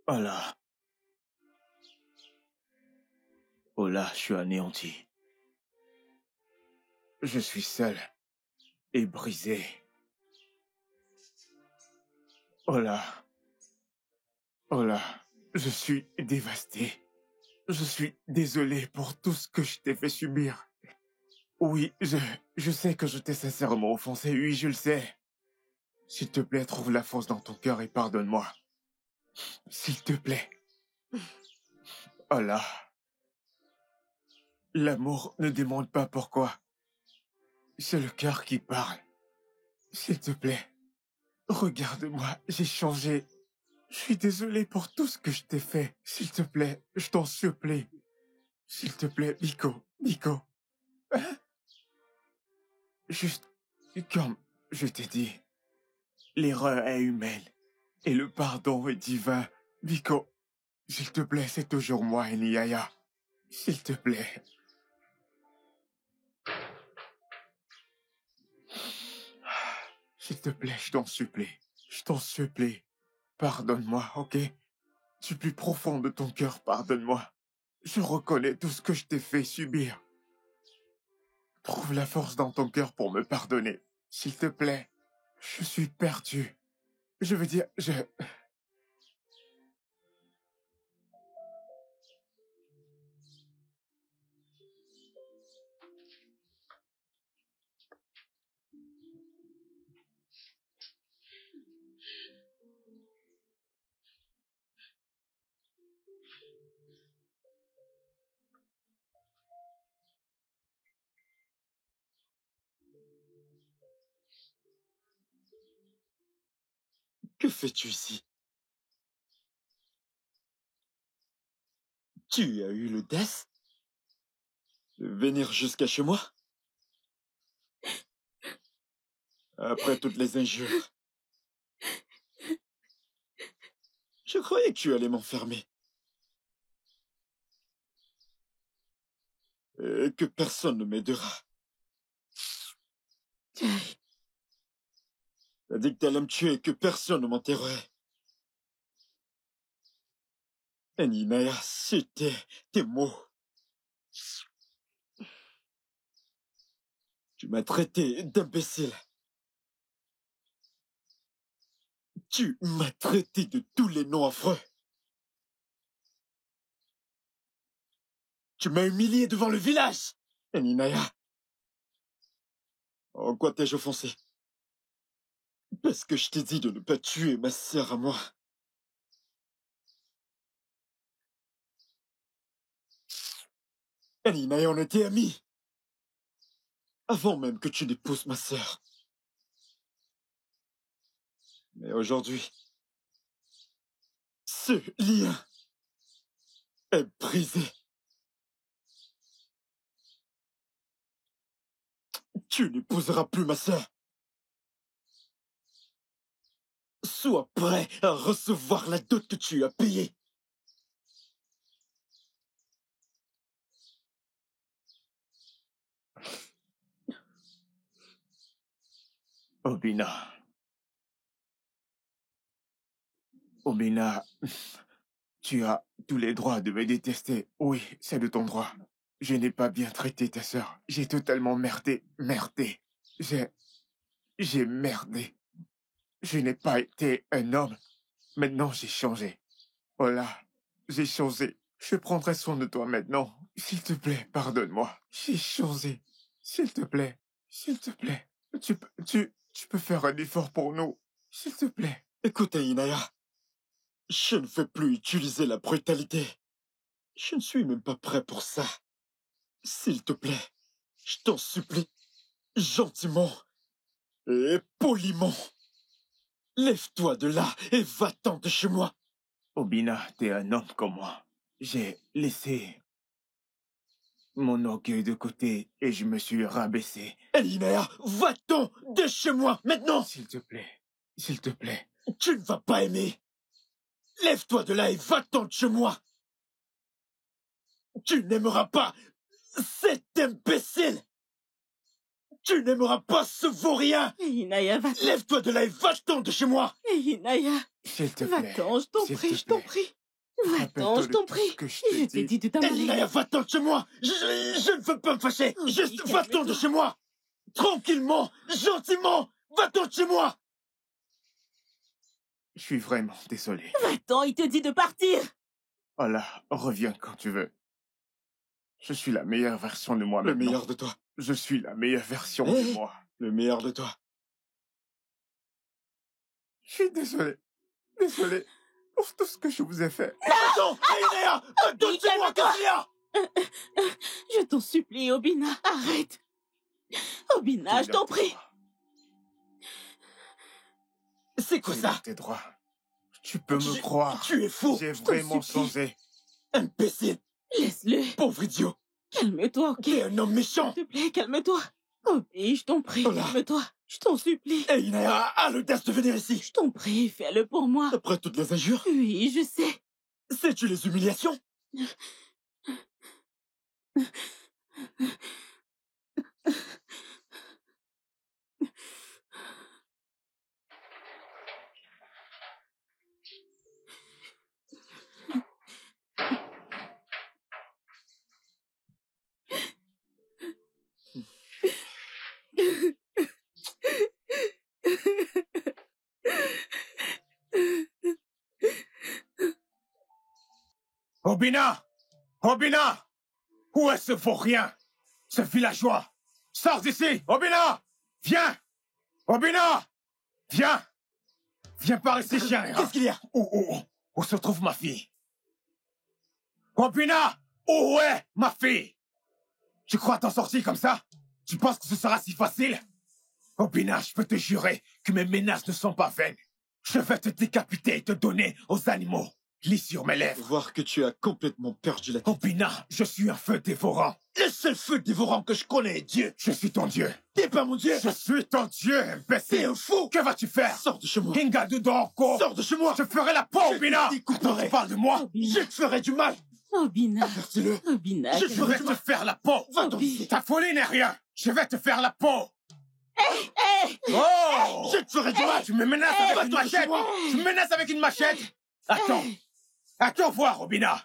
Oh là, oh là, je suis anéanti. Je suis seul et brisé. Oh là, oh là, je suis dévasté. Je suis désolé pour tout ce que je t'ai fait subir. Oui, je sais que je t'ai sincèrement offensé, oui, je le sais. S'il te plaît, trouve la force dans ton cœur et pardonne-moi. S'il te plaît. Oh là, l'amour ne demande pas pourquoi. C'est le cœur qui parle. S'il te plaît, regarde-moi, j'ai changé. Je suis désolé pour tout ce que je t'ai fait. S'il te plaît, je t'en supplie. S'il te plaît, Nico. Hein? Juste comme je t'ai dit, l'erreur est humaine et le pardon est divin. Nico, s'il te plaît, c'est toujours moi, Eniaya. S'il te plaît. S'il te plaît, je t'en supplie. Je t'en supplie. Pardonne-moi, ok? Du plus profond de ton cœur, pardonne-moi. Je reconnais tout ce que je t'ai fait subir. Trouve la force dans ton cœur pour me pardonner. S'il te plaît. Je suis perdu. Je veux dire, Que fais-tu ici? Tu as eu l'audace de venir jusqu'à chez moi? Après toutes les injures. Je croyais que tu allais m'enfermer. Et que personne ne m'aidera. T'as dit que t'allais me tuer et que personne ne m'enterrerait. Eninaya, c'était tes mots. Tu m'as traité d'imbécile. Tu m'as traité de tous les noms affreux. Tu m'as humilié devant le village. Eninaya, en quoi t'ai-je offensé? Parce que je t'ai dit de ne pas tuer ma sœur à moi. Eninaya, on était amis. Avant même que tu n'épouses ma sœur. Mais aujourd'hui, ce lien est brisé. Tu n'épouseras plus ma sœur. Sois prêt à recevoir la dot que tu as payée. Obina. Obina, tu as tous les droits de me détester. Oui, c'est de ton droit. Je n'ai pas bien traité ta sœur. J'ai totalement merdé. J'ai merdé. Je n'ai pas été un homme. Maintenant, j'ai changé. Oh là, j'ai changé. Je prendrai soin de toi maintenant. S'il te plaît, pardonne-moi. J'ai changé. S'il te plaît. S'il te plaît. Tu peux faire un effort pour nous. S'il te plaît. Écoute, Inaya, je ne veux plus utiliser la brutalité. Je ne suis même pas prêt pour ça. S'il te plaît, je t'en supplie, gentiment et poliment, lève-toi de là et va-t'en de chez moi. Obina, t'es un homme comme moi. J'ai laissé mon orgueil de côté et je me suis rabaissé. Inaya, va-t'en de chez moi, maintenant. S'il te plaît. S'il te plaît. Tu ne vas pas aimer. Lève-toi de là et va-t'en de chez moi. Tu n'aimeras pas cet imbécile. Tu n'aimeras pas ce vaurien. Inaya, va-t'en. Lève-toi de là et va-t'en de chez moi. Inaya, S'il te plaît. va-t'en, je t'en S'il prie, te je t'en plaît. prie. Va-t'en, Rappelle-toi je de t'en tout prie. ce que je Je t'ai t'ai dit. dit de t'en Inaya, aller. va-t'en de chez moi. Je ne veux pas me fâcher. Oh, Juste oui, va-t'en de calme-toi. chez moi. Tranquillement, gentiment. Va-t'en de chez moi. Je suis vraiment désolé. Va-t'en, il te dit de partir. Oh là, reviens quand tu veux. Je suis la meilleure version de moi Le maintenant. meilleur de toi. Je suis la meilleure version Eh, de moi. Le meilleur de toi. Je suis désolé. Désolé pour tout ce que je vous ai fait. Va-t'en, Inaya. Va-t'en de chez moi, calme-toi. qu'est-ce qu'il y a? Je t'en supplie, Obina, arrête. Obina, je t'en prie. C'est quoi ça? Tes droits. Tu peux me croire. Tu es fou. J'ai t'en vraiment supplie. changé. Imbécile. Laisse-le. Pauvre idiot. Calme-toi, ok? T'es un homme méchant. S'il te plaît, calme-toi. Obi, je t'en prie, Oh là. calme-toi. Je t'en supplie. Et Inaya a l'audace de venir ici. Je t'en prie, fais-le pour moi. Après toutes les injures, Oui, je sais. sais-tu les humiliations? Obina! Obina! Où est ce vaurien? Ce villageois? Sors d'ici! Obina! Viens! Obina! Viens! Viens par ici, chien! Qu'est-ce qu'il y a? Où se trouve ma fille? Obina! Où est ma fille? Tu crois t'en sortir comme ça? Tu penses que ce sera si facile? Obina, je peux te jurer que mes menaces ne sont pas vaines. Je vais te décapiter et te donner aux animaux. Lis sur mes lèvres. Voir que tu as complètement perdu la tête. Obina, je suis un feu dévorant. Le seul feu dévorant que je connais est Dieu. Je suis ton Dieu. T'es pas mon Dieu. Je suis ton Dieu, T'es imbécile. un fou. Que vas-tu faire? Sors de chez moi. Ingadu Dorko. Sors de chez moi. Je ferai la peau, Je Obina. te découperai. Attends, tu parles de moi? Obina, Je te ferai du mal. Obina, Avertis-le. Obina. Je Je calme- vais te faire la peau. Va-t'en Obi. d'ici. Ta folie n'est rien. Je vais te faire la peau. Hé, Oh! Je te ferai du mal. Tu me menaces avec une Va-t'en de chez machette. moi. Tu me menaces avec une machette. Attends. Attends voir, Obina.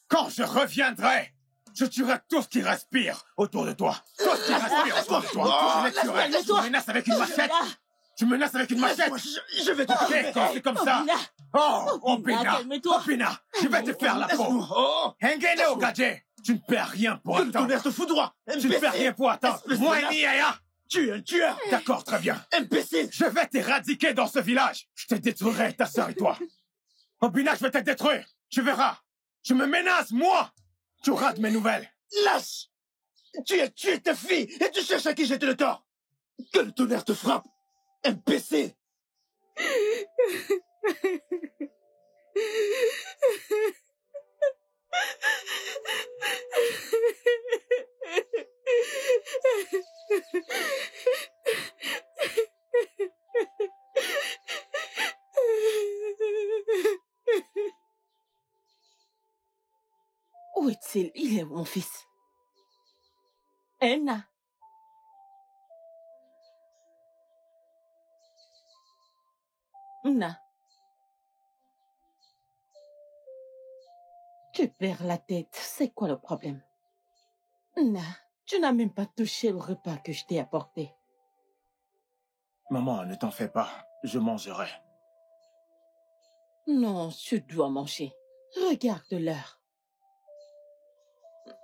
Quand je reviendrai, je tuerai tout ce qui respire autour de toi. Tout ce qui respire autour de toi. Je les tuerai. Tu laisse-moi. me menaces avec une machette. Obina, Tu me menaces avec une machette. Laisse-moi, je vais te tuer. Ok, quand c'est comme ça. Obina, Oh, Obina, Obina. calme-toi. Obina, je vais te faire la peau. Laisse-moi. Oh. Engene au gadget. Tu ne perds rien pour Que le attendre. tonnerre te foudroie. Tu ne perds rien pour attendre. Espèce de Moi, naze. Niaya. Tu es un tueur. D'accord, très bien. Imbécile. Je vais t'éradiquer dans ce village. Je te détruirai, ta sœur et toi. Obina, je vais te détruire. Tu verras. Tu me menaces, moi. Tu auras de mes nouvelles. Lâche. Tu as tué ta fille et tu cherches à qui jeter le tort. Que le tonnerre te frappe. Imbécile. Où est-il? Il est où, mon fils? Enna. Nna. Tu perds la tête. C'est quoi le problème? Nna, tu n'as même pas touché le repas que je t'ai apporté. Maman, ne t'en fais pas. Je mangerai. Non, tu dois manger. Regarde l'heure.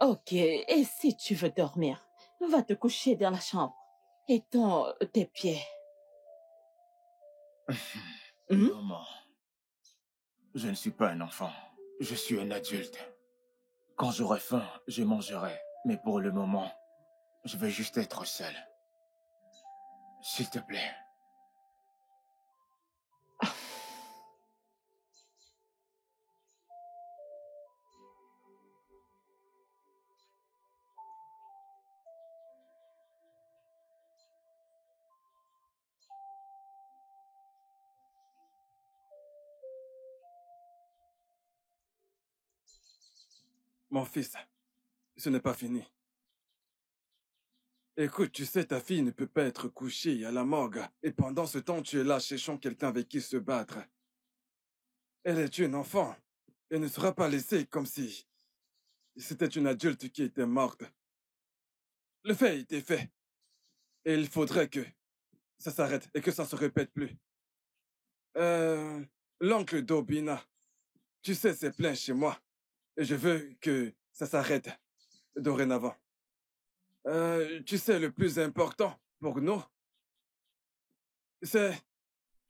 Ok, et si tu veux dormir, va te coucher dans la chambre. Étends tes pieds. Hmm? Maman, je ne suis pas un enfant. Je suis un adulte. Quand j'aurai faim, je mangerai. Mais pour le moment, je vais juste être seul. S'il te plaît. Mon fils, ce n'est pas fini. Écoute, tu sais, ta fille ne peut pas être couchée à la morgue. Et pendant ce temps, tu es là cherchant quelqu'un avec qui se battre. Elle est une enfant. Elle ne sera pas laissée comme si c'était une adulte qui était morte. Le fait a été fait. Et il faudrait que ça s'arrête et que ça ne se répète plus. L'oncle d'Obina, tu sais, c'est plein chez moi. Et je veux que ça s'arrête dorénavant. Tu sais, le plus important pour nous, c'est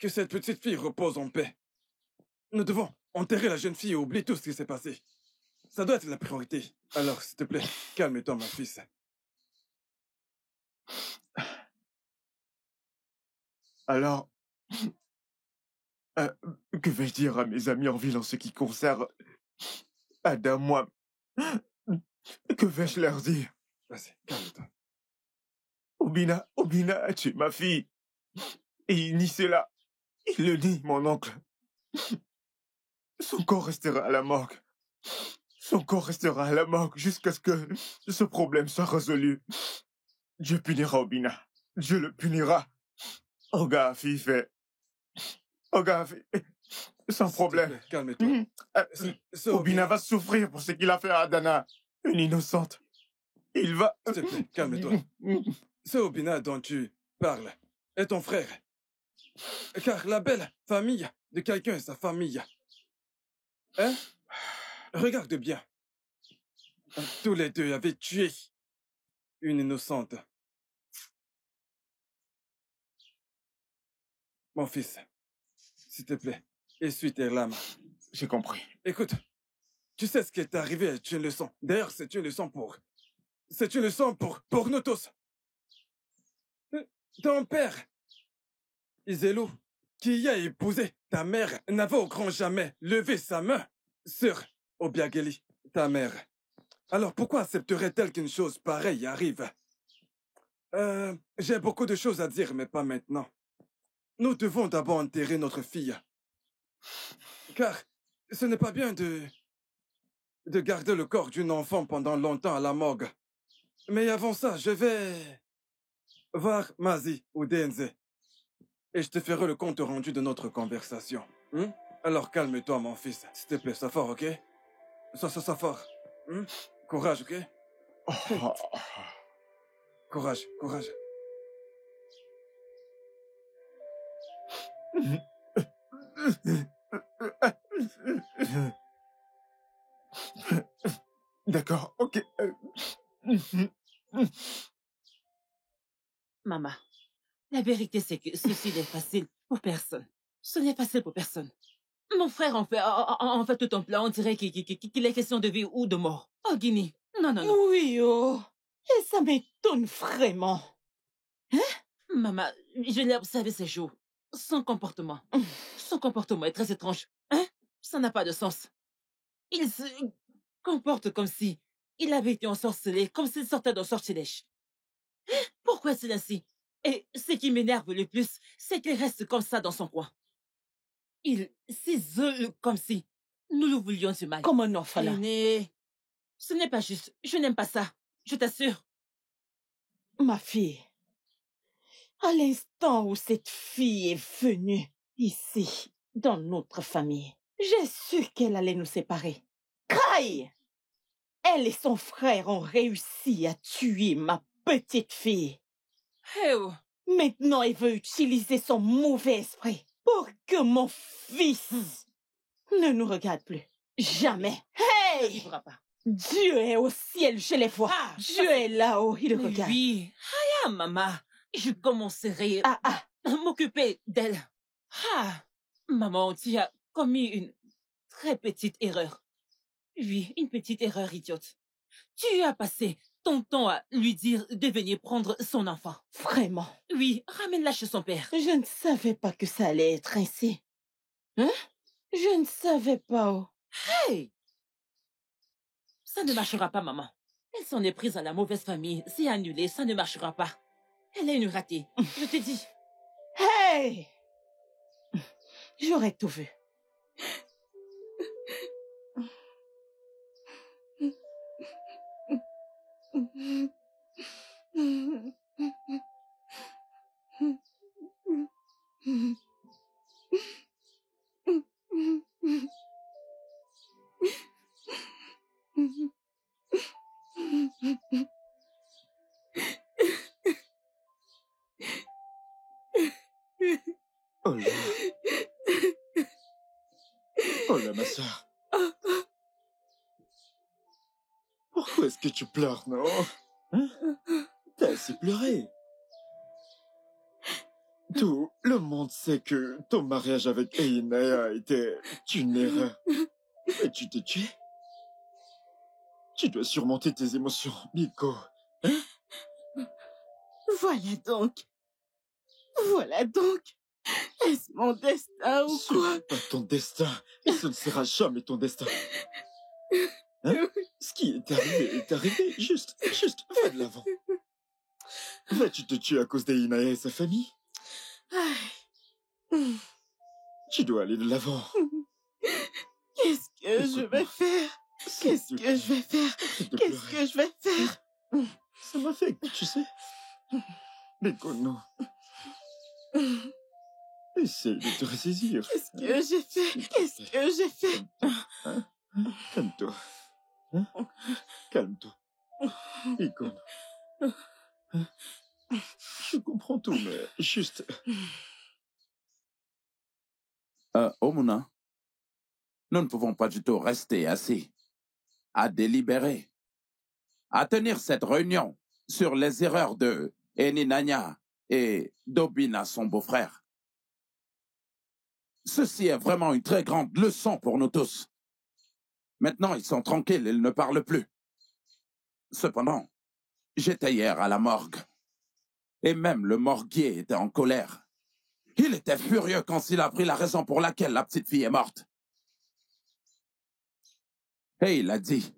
que cette petite fille repose en paix. Nous devons enterrer la jeune fille et oublier tout ce qui s'est passé. Ça doit être la priorité. Alors, s'il te plaît, calme-toi, mon fils. Alors, euh, que vais-je dire à mes amis en ville en ce qui concerne Adam, moi? Que vais-je leur dire? Vas-y, calme-toi. Obina a tué ma fille. Et il nie cela. Il le nie, mon oncle. Son corps restera à la morgue. Son corps restera à la morgue jusqu'à ce que ce problème soit résolu. Dieu punira Obina. Dieu le punira. Oga fait. Oga fait. Sans problème. Plaît, calme-toi. Obina va souffrir pour ce qu'il a fait à Adana. Une innocente. Il va... S'il te plaît, calme-toi. Ce Obina dont tu parles est ton frère. Car la belle famille de quelqu'un est sa famille. Hein? Regarde bien. Tous les deux avaient tué une innocente. Mon fils, s'il te plaît, essuie tes larmes. J'ai compris. Écoute, tu sais ce qui est arrivé est une leçon. D'ailleurs, c'est une leçon pour nous tous. Ton père, Iselou, qui a épousé ta mère, n'avait au grand jamais levé sa main sur Obiageli, ta mère. Alors pourquoi accepterait-elle qu'une chose pareille arrive? J'ai beaucoup de choses à dire, mais pas maintenant. Nous devons d'abord enterrer notre fille. Car ce n'est pas bien de garder le corps d'une enfant pendant longtemps à la morgue. Mais avant ça, je vais voir Mazi ou Denze. Et je te ferai le compte rendu de notre conversation. Alors calme-toi, mon fils. S'il te plaît, sois fort, ok? Sois fort. Courage, ok? Oh. Courage. D'accord, ok. Maman, la vérité c'est que ceci n'est facile pour personne. Ce n'est facile pour personne. Mon frère en fait tout un plan. On dirait qu'il est question de vie ou de mort. Oh, Guinée. Non. Oui, oh. Et ça m'étonne vraiment. Hein? Maman, je l'ai observé ces jours. Son comportement est très étrange. Hein? Ça n'a pas de sens. Il se comporte comme si il avait été ensorcelé, comme s'il sortait d'un sortilège. Pourquoi est-il ainsi? Et ce qui m'énerve le plus, c'est qu'il reste comme ça dans son coin. Il s'isole comme si nous le voulions du mal. Comme un orphelin. Aîné, ce n'est pas juste. Je n'aime pas ça. Je t'assure. Ma fille, à l'instant où cette fille est venue ici, dans notre famille, j'ai su qu'elle allait nous séparer. Craille! Elle et son frère ont réussi à tuer ma petite fille. Oh. Maintenant, elle veut utiliser son mauvais esprit pour que mon fils ne nous regarde plus. Jamais. Hey! Dieu est au ciel, je les vois. Dieu est là-haut, il regarde. Oui. Maman, je commencerai à m'occuper d'elle. Maman, tu as commis une très petite erreur. Oui, une petite erreur idiote. Tu as passé ton temps à lui dire de venir prendre son enfant. Vraiment? Oui, ramène-la chez son père. Je ne savais pas que ça allait être ainsi. Hein? Je ne savais pas. Oh. Hey! Ça ne marchera pas, maman. Elle s'en est prise à la mauvaise famille. C'est annulé, ça ne marchera pas. Elle est une ratée, je te dis. Hey! J'aurais tout vu. Oh là. Oh là, ma sœur. Pourquoi est-ce que tu pleures, non? Hein? T'as assez pleuré. Tout le monde sait que ton mariage avec Einaya était une erreur. Et tu t'es tué. Tu dois surmonter tes émotions, Miko. Hein? Voilà donc. Voilà donc. Est-ce mon destin ou Ce quoi? n'est pas ton destin. Et ce ne sera jamais ton destin. Hein? Ce qui est arrivé est arrivé. Juste, va de l'avant. Vas-tu te tuer à cause d'Einaya et sa famille? Tu dois aller de l'avant. Qu'est-ce que je vais faire? Qu'est-ce que je vais faire? Qu'est-ce que je vais faire? Ça m'affecte, tu sais. Miko, non. Essaye de te ressaisir. Qu'est-ce que j'ai fait? Qu'est-ce que j'ai fait? Hein? Calme-toi. Hein? Calme-toi. Miko. Hein? Je comprends tout, mais juste... Omuna, nous ne pouvons pas du tout rester assis, à délibérer, à tenir cette réunion sur les erreurs de Eninanya et d'Obina, son beau-frère. Ceci est vraiment une très grande leçon pour nous tous. Maintenant, ils sont tranquilles, ils ne parlent plus. Cependant, j'étais hier à la morgue, et même le morguier était en colère. Il était furieux quand il a appris la raison pour laquelle la petite fille est morte. Et il a dit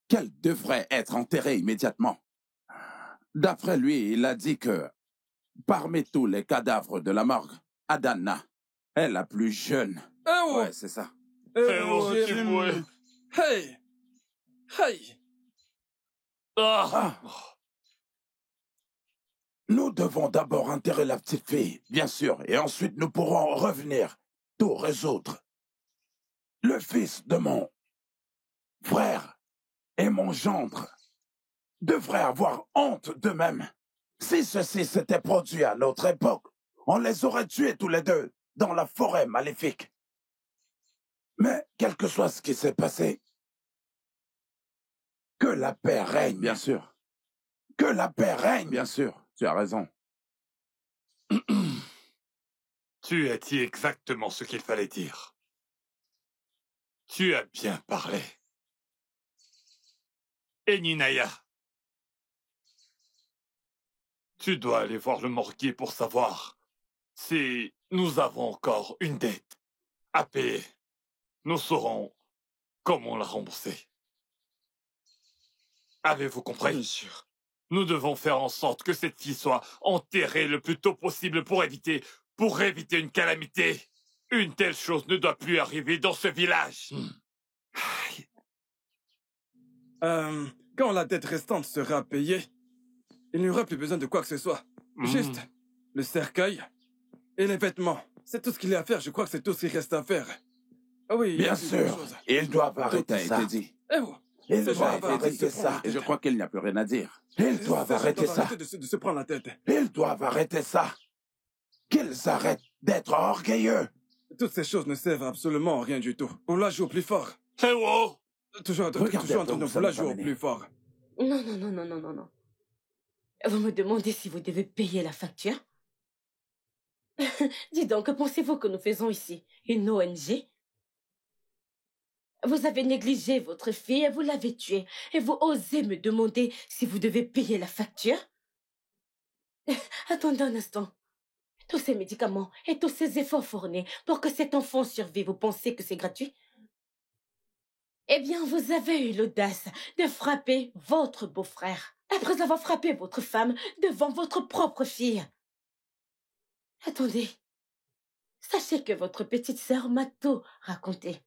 qu'elle devrait être enterrée immédiatement. D'après lui, il a dit que parmi tous les cadavres de la morgue, Adana est la plus jeune. Oh! Ouais, c'est ça. Hey! Hey! Ah. Nous devons d'abord enterrer la petite fille, bien sûr, et ensuite nous pourrons revenir, tout résoudre. Le fils de mon frère et mon gendre devraient avoir honte d'eux-mêmes. Si ceci s'était produit à notre époque, on les aurait tués tous les deux dans la forêt maléfique. Mais quel que soit ce qui s'est passé, que la paix règne. Bien sûr. Que la paix règne. Bien sûr, tu as raison. Tu as dit exactement ce qu'il fallait dire. Tu as bien parlé. Eninaya, tu dois aller voir le morguier pour savoir si nous avons encore une dette à payer. Nous saurons comment la rembourser. Avez-vous compris? Bien sûr. Nous devons faire en sorte que cette fille soit enterrée le plus tôt possible pour éviter une calamité. Une telle chose ne doit plus arriver dans ce village. Quand la dette restante sera payée, il n'y aura plus besoin de quoi que ce soit. Juste le cercueil et les vêtements. C'est tout ce qu'il y a à faire. Je crois que c'est tout ce qu'il reste à faire. Ah oui. Bien sûr, ils doivent arrêter ça. Eh oh. Ils Ces gens doivent arrêter ça. Et je crois qu'il n'y a plus rien à dire. Ils doivent arrêter ça. Arrêter de se prendre la tête. Ils doivent arrêter ça. Qu'ils arrêtent d'être orgueilleux. Toutes ces choses ne servent absolument à rien du tout. On la joue au plus fort. Eh oh! Toujours en train de vouloir jouer au plus fort. Non, non, non, non, non, non, non. Vous me demandez si vous devez payer la facture? Dis donc, que pensez-vous que nous faisons ici? Une ONG? Vous avez négligé votre fille et vous l'avez tuée. Et vous osez me demander si vous devez payer la facture? Attendez un instant. Tous ces médicaments et tous ces efforts fournis pour que cet enfant survive, vous pensez que c'est gratuit? Eh bien, vous avez eu l'audace de frapper votre beau-frère, après avoir frappé votre femme devant votre propre fille. Attendez. Sachez que votre petite sœur m'a tout raconté.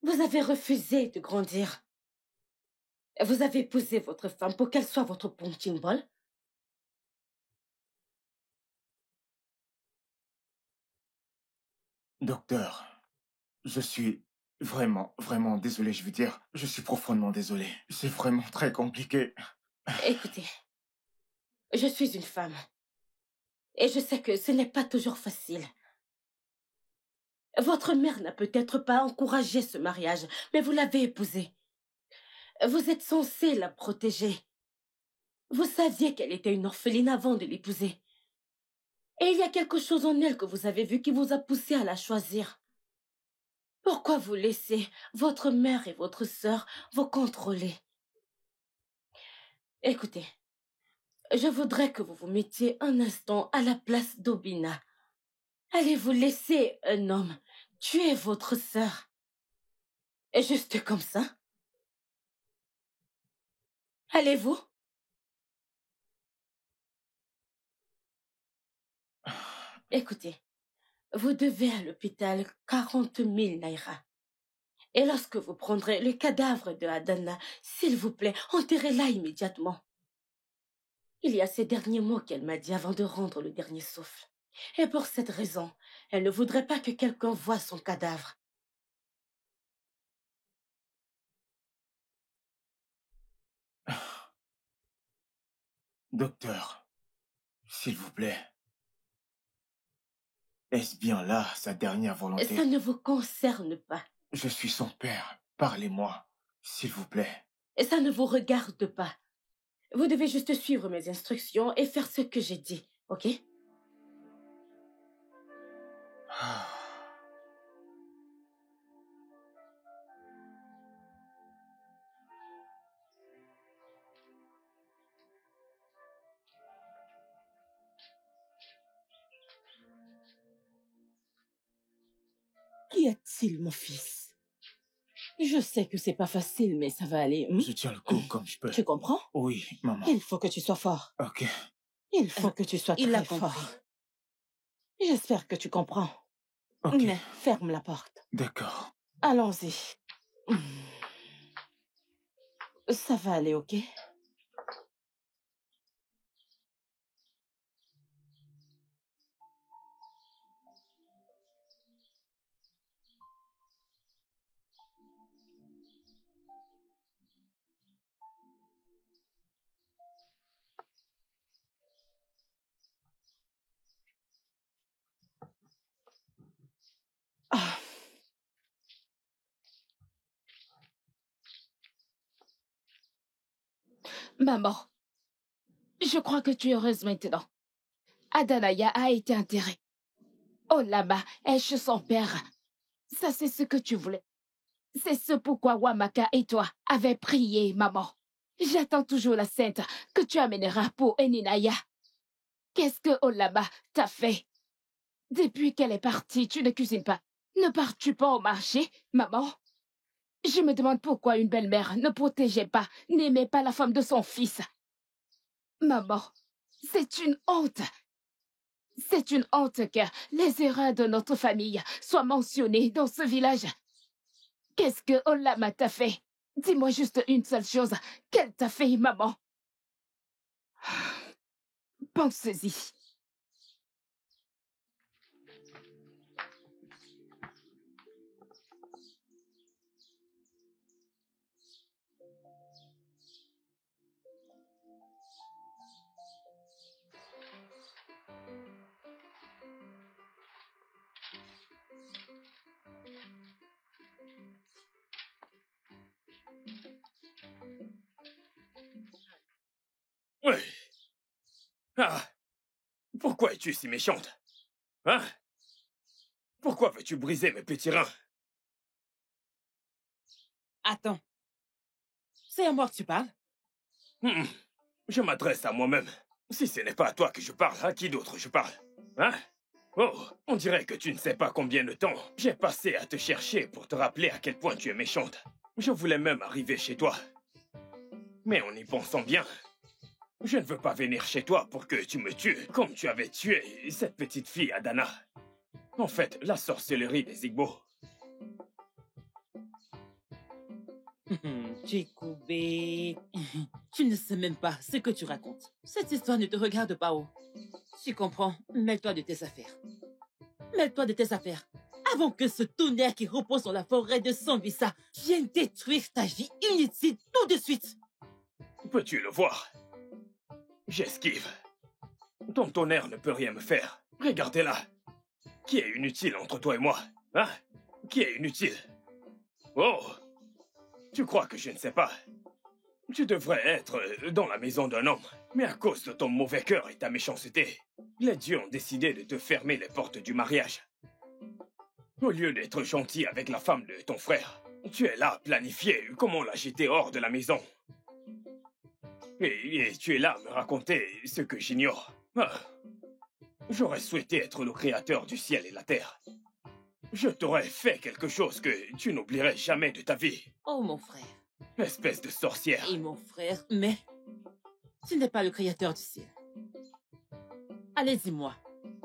Vous avez refusé de grandir. Vous avez épousé votre femme pour qu'elle soit votre punching ball. Docteur, je suis vraiment, vraiment désolé, je veux dire. Je suis profondément désolé. C'est vraiment très compliqué. Écoutez, je suis une femme. Et je sais que ce n'est pas toujours facile. Votre mère n'a peut-être pas encouragé ce mariage, mais vous l'avez épousée. Vous êtes censé la protéger. Vous saviez qu'elle était une orpheline avant de l'épouser. Et il y a quelque chose en elle que vous avez vu qui vous a poussé à la choisir. Pourquoi vous laissez votre mère et votre sœur vous contrôler? Écoutez, je voudrais que vous vous mettiez un instant à la place d'Obina. Allez-vous laisser un homme tuer votre sœur? Et juste comme ça? Allez-vous? Écoutez, vous devez à l'hôpital 40 000 naira. Et lorsque vous prendrez le cadavre de Adana, s'il vous plaît, enterrez-la immédiatement. Il y a ces derniers mots qu'elle m'a dit avant de rendre le dernier souffle. Et pour cette raison, elle ne voudrait pas que quelqu'un voie son cadavre. Docteur, s'il vous plaît. Est-ce bien là sa dernière volonté? Ça ne vous concerne pas. Je suis son père. Parlez-moi, s'il vous plaît. Et ça ne vous regarde pas. Vous devez juste suivre mes instructions et faire ce que j'ai dit, ok? Qu'y a-t-il, mon fils? Je sais que c'est pas facile, mais ça va aller. Je tiens le coup comme je peux. Tu comprends? Oui, maman. Il faut que tu sois fort. Ok. Il faut que tu sois il a très compris. fort. J'espère que tu comprends. Ok. Mais ferme la porte. D'accord. Allons-y. Ça va aller, ok? Ah. Maman, je crois que tu es heureuse maintenant. Adanaya a été enterrée. Olama est chez son père. Ça, c'est ce que tu voulais. C'est ce pourquoi Wamaka et toi avez prié, maman. J'attends toujours la sainte que tu amèneras pour Eninaya. Qu'est-ce que Olama t'a fait? Depuis qu'elle est partie, tu ne cuisines pas. Ne pars-tu pas au marché, maman? Je me demande pourquoi une belle-mère ne protégeait pas, n'aimait pas la femme de son fils. Maman, c'est une honte. C'est une honte que les erreurs de notre famille soient mentionnées dans ce village. Qu'est-ce que Olama t'a fait? Dis-moi juste une seule chose. Qu'elle t'a fait, maman? Pense-y. Oui. Ah. Pourquoi es-tu si méchante? Hein? Pourquoi veux-tu briser mes petits reins? Attends. C'est à moi que tu parles? Je m'adresse à moi-même. Si ce n'est pas à toi que je parle, à qui d'autre je parle? Hein? Oh, on dirait que tu ne sais pas combien de temps j'ai passé à te chercher pour te rappeler à quel point tu es méchante. Je voulais même arriver chez toi. Mais en y pensant bien, je ne veux pas venir chez toi pour que tu me tues comme tu avais tué cette petite fille Adana. En fait, la sorcellerie des Igbo. Chikoubé, tu ne sais même pas ce que tu racontes. Cette histoire ne te regarde pas, oh. Tu comprends? Mêle-toi de tes affaires. Mêle-toi de tes affaires. avant que ce tonnerre qui repose dans la forêt de Sambisa vienne détruire ta vie inutile tout de suite. Peux-tu le voir? J'esquive. Ton tonnerre ne peut rien me faire. Regardez-la. Qui est inutile entre toi et moi? Hein? Qui est inutile? Oh! Tu crois que je ne sais pas? Tu devrais être dans la maison d'un homme. Mais à cause de ton mauvais cœur et ta méchanceté, les dieux ont décidé de te fermer les portes du mariage. Au lieu d'être gentil avec la femme de ton frère, tu es là à planifier comment la jeter hors de la maison. Et tu es là à me raconter ce que j'ignore. Ah. J'aurais souhaité être le créateur du ciel et la terre. Je t'aurais fait quelque chose que tu n'oublierais jamais de ta vie. Oh, mon frère. Espèce de sorcière. Et mon frère, mais tu n'es pas le créateur du ciel. Allez, dis-moi,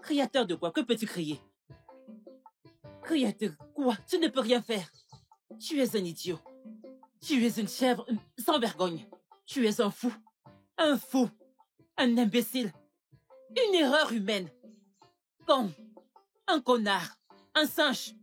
créateur de quoi? Que peux-tu créer? Créateur quoi? Tu ne peux rien faire. Tu es un idiot. Tu es une chèvre sans vergogne. Tu es un fou, un imbécile, une erreur humaine, un connard, un singe,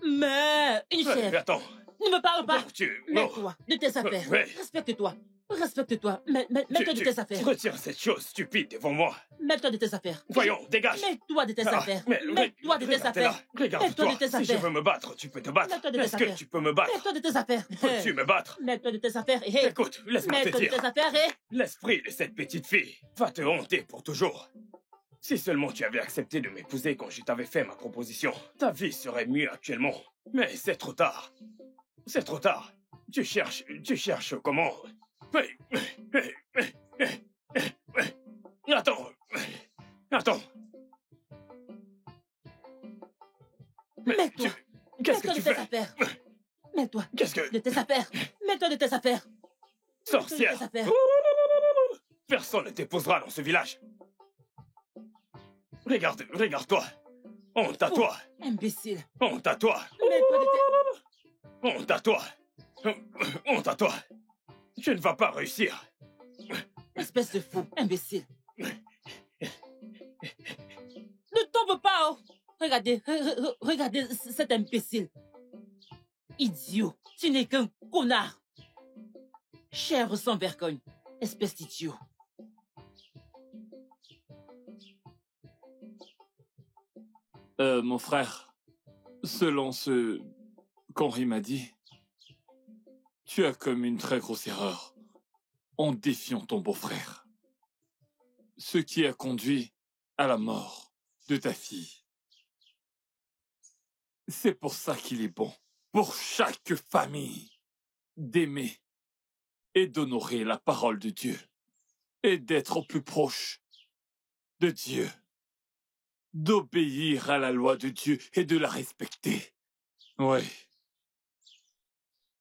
mais une chèvre. Attends. Ne me parle pas. Tu... Mets-toi de tes affaires. Ouais. Respecte-toi. Respecte-toi. Mets-toi de tes affaires. Retire cette chose stupide devant moi. Mets-toi de tes affaires. Voyons, dégage. Mets-toi de tes affaires. Mets-toi de tes affaires. Regarde-toi. de tes Si affaires. je veux me battre, tu peux te battre. Mets-toi de tes Est-ce affaires. que tu peux me battre? Mets-toi de tes affaires. Peux-tu me battre? Mets-toi de tes affaires. Hey. Écoute, laisse-moi te Mets-toi de dire. tes affaires et... L'esprit de cette petite fille va te hanter pour toujours. Si seulement tu avais accepté de m'épouser quand je t'avais fait ma proposition, ta vie serait mieux actuellement. Mais c'est trop tard. C'est trop tard. Tu cherches comment? Attends. Mets-toi. Qu'est-ce que Mets-toi tu de tes fais? affaires. Mets-toi Qu'est-ce que... de tes affaires. Mets-toi de tes affaires. Sorcière! Mets-toi de tes affaires. Personne ne t'épousera dans ce village. Regarde-toi. Honte à toi. Imbécile. Honte à toi. Mets-toi de tes... Honte à toi. Honte à toi. Tu ne vas pas réussir. Espèce de fou, imbécile. Ne tombe pas, oh. Regardez cet imbécile. Idiot, tu n'es qu'un connard. Chèvre sans vergogne, espèce d'idiot. Mon frère, selon ce qu'Henri m'a dit, tu as commis une très grosse erreur en défiant ton beau-frère. Ce qui a conduit à la mort de ta fille. C'est pour ça qu'il est bon, pour chaque famille, d'aimer et d'honorer la parole de Dieu et d'être au plus proche de Dieu, d'obéir à la loi de Dieu et de la respecter. Oui.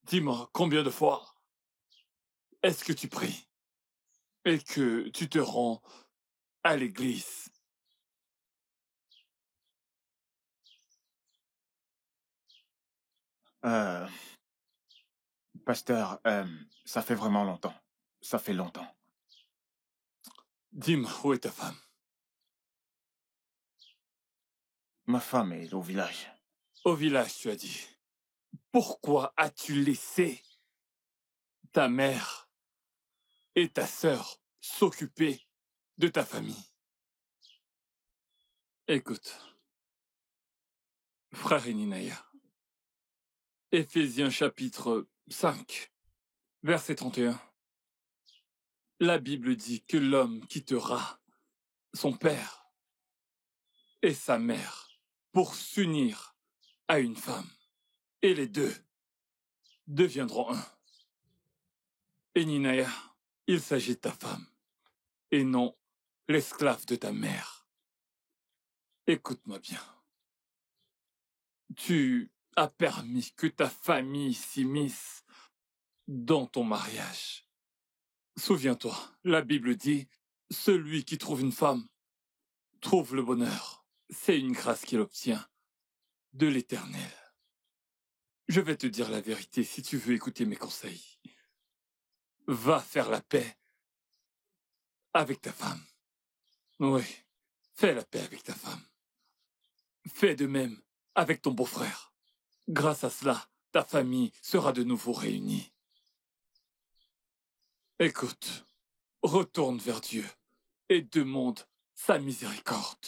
Dis-moi, combien de fois est-ce que tu pries et que tu te rends à l'église? Pasteur, ça fait vraiment longtemps. Ça fait longtemps. Dis-moi, où est ta femme? Ma femme est au village. Au village, tu as dit. Pourquoi as-tu laissé ta mère et ta sœur s'occuper de ta famille? Écoute, frère Eninaya, Éphésiens chapitre 5, verset 31. La Bible dit que l'homme quittera son père et sa mère pour s'unir à une femme. Et les deux deviendront un. Eninaya, il s'agit de ta femme et non l'esclave de ta mère. Écoute-moi bien. Tu as permis que ta famille s'immisce dans ton mariage. Souviens-toi, la Bible dit, celui qui trouve une femme trouve le bonheur. C'est une grâce qu'il obtient de l'Éternel. Je vais te dire la vérité si tu veux écouter mes conseils. Va faire la paix avec ta femme. Oui, fais la paix avec ta femme. Fais de même avec ton beau-frère. Grâce à cela, ta famille sera de nouveau réunie. Écoute, retourne vers Dieu et demande sa miséricorde.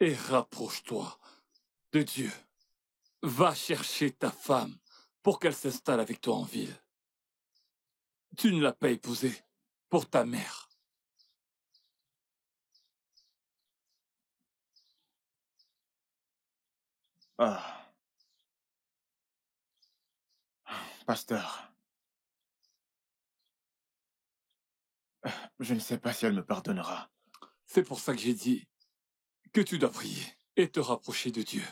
Et rapproche-toi de Dieu. Va chercher ta femme pour qu'elle s'installe avec toi en ville. Tu ne l'as pas épousée pour ta mère. Ah. Pasteur, je ne sais pas si elle me pardonnera. C'est pour ça que j'ai dit que tu dois prier et te rapprocher de Dieu.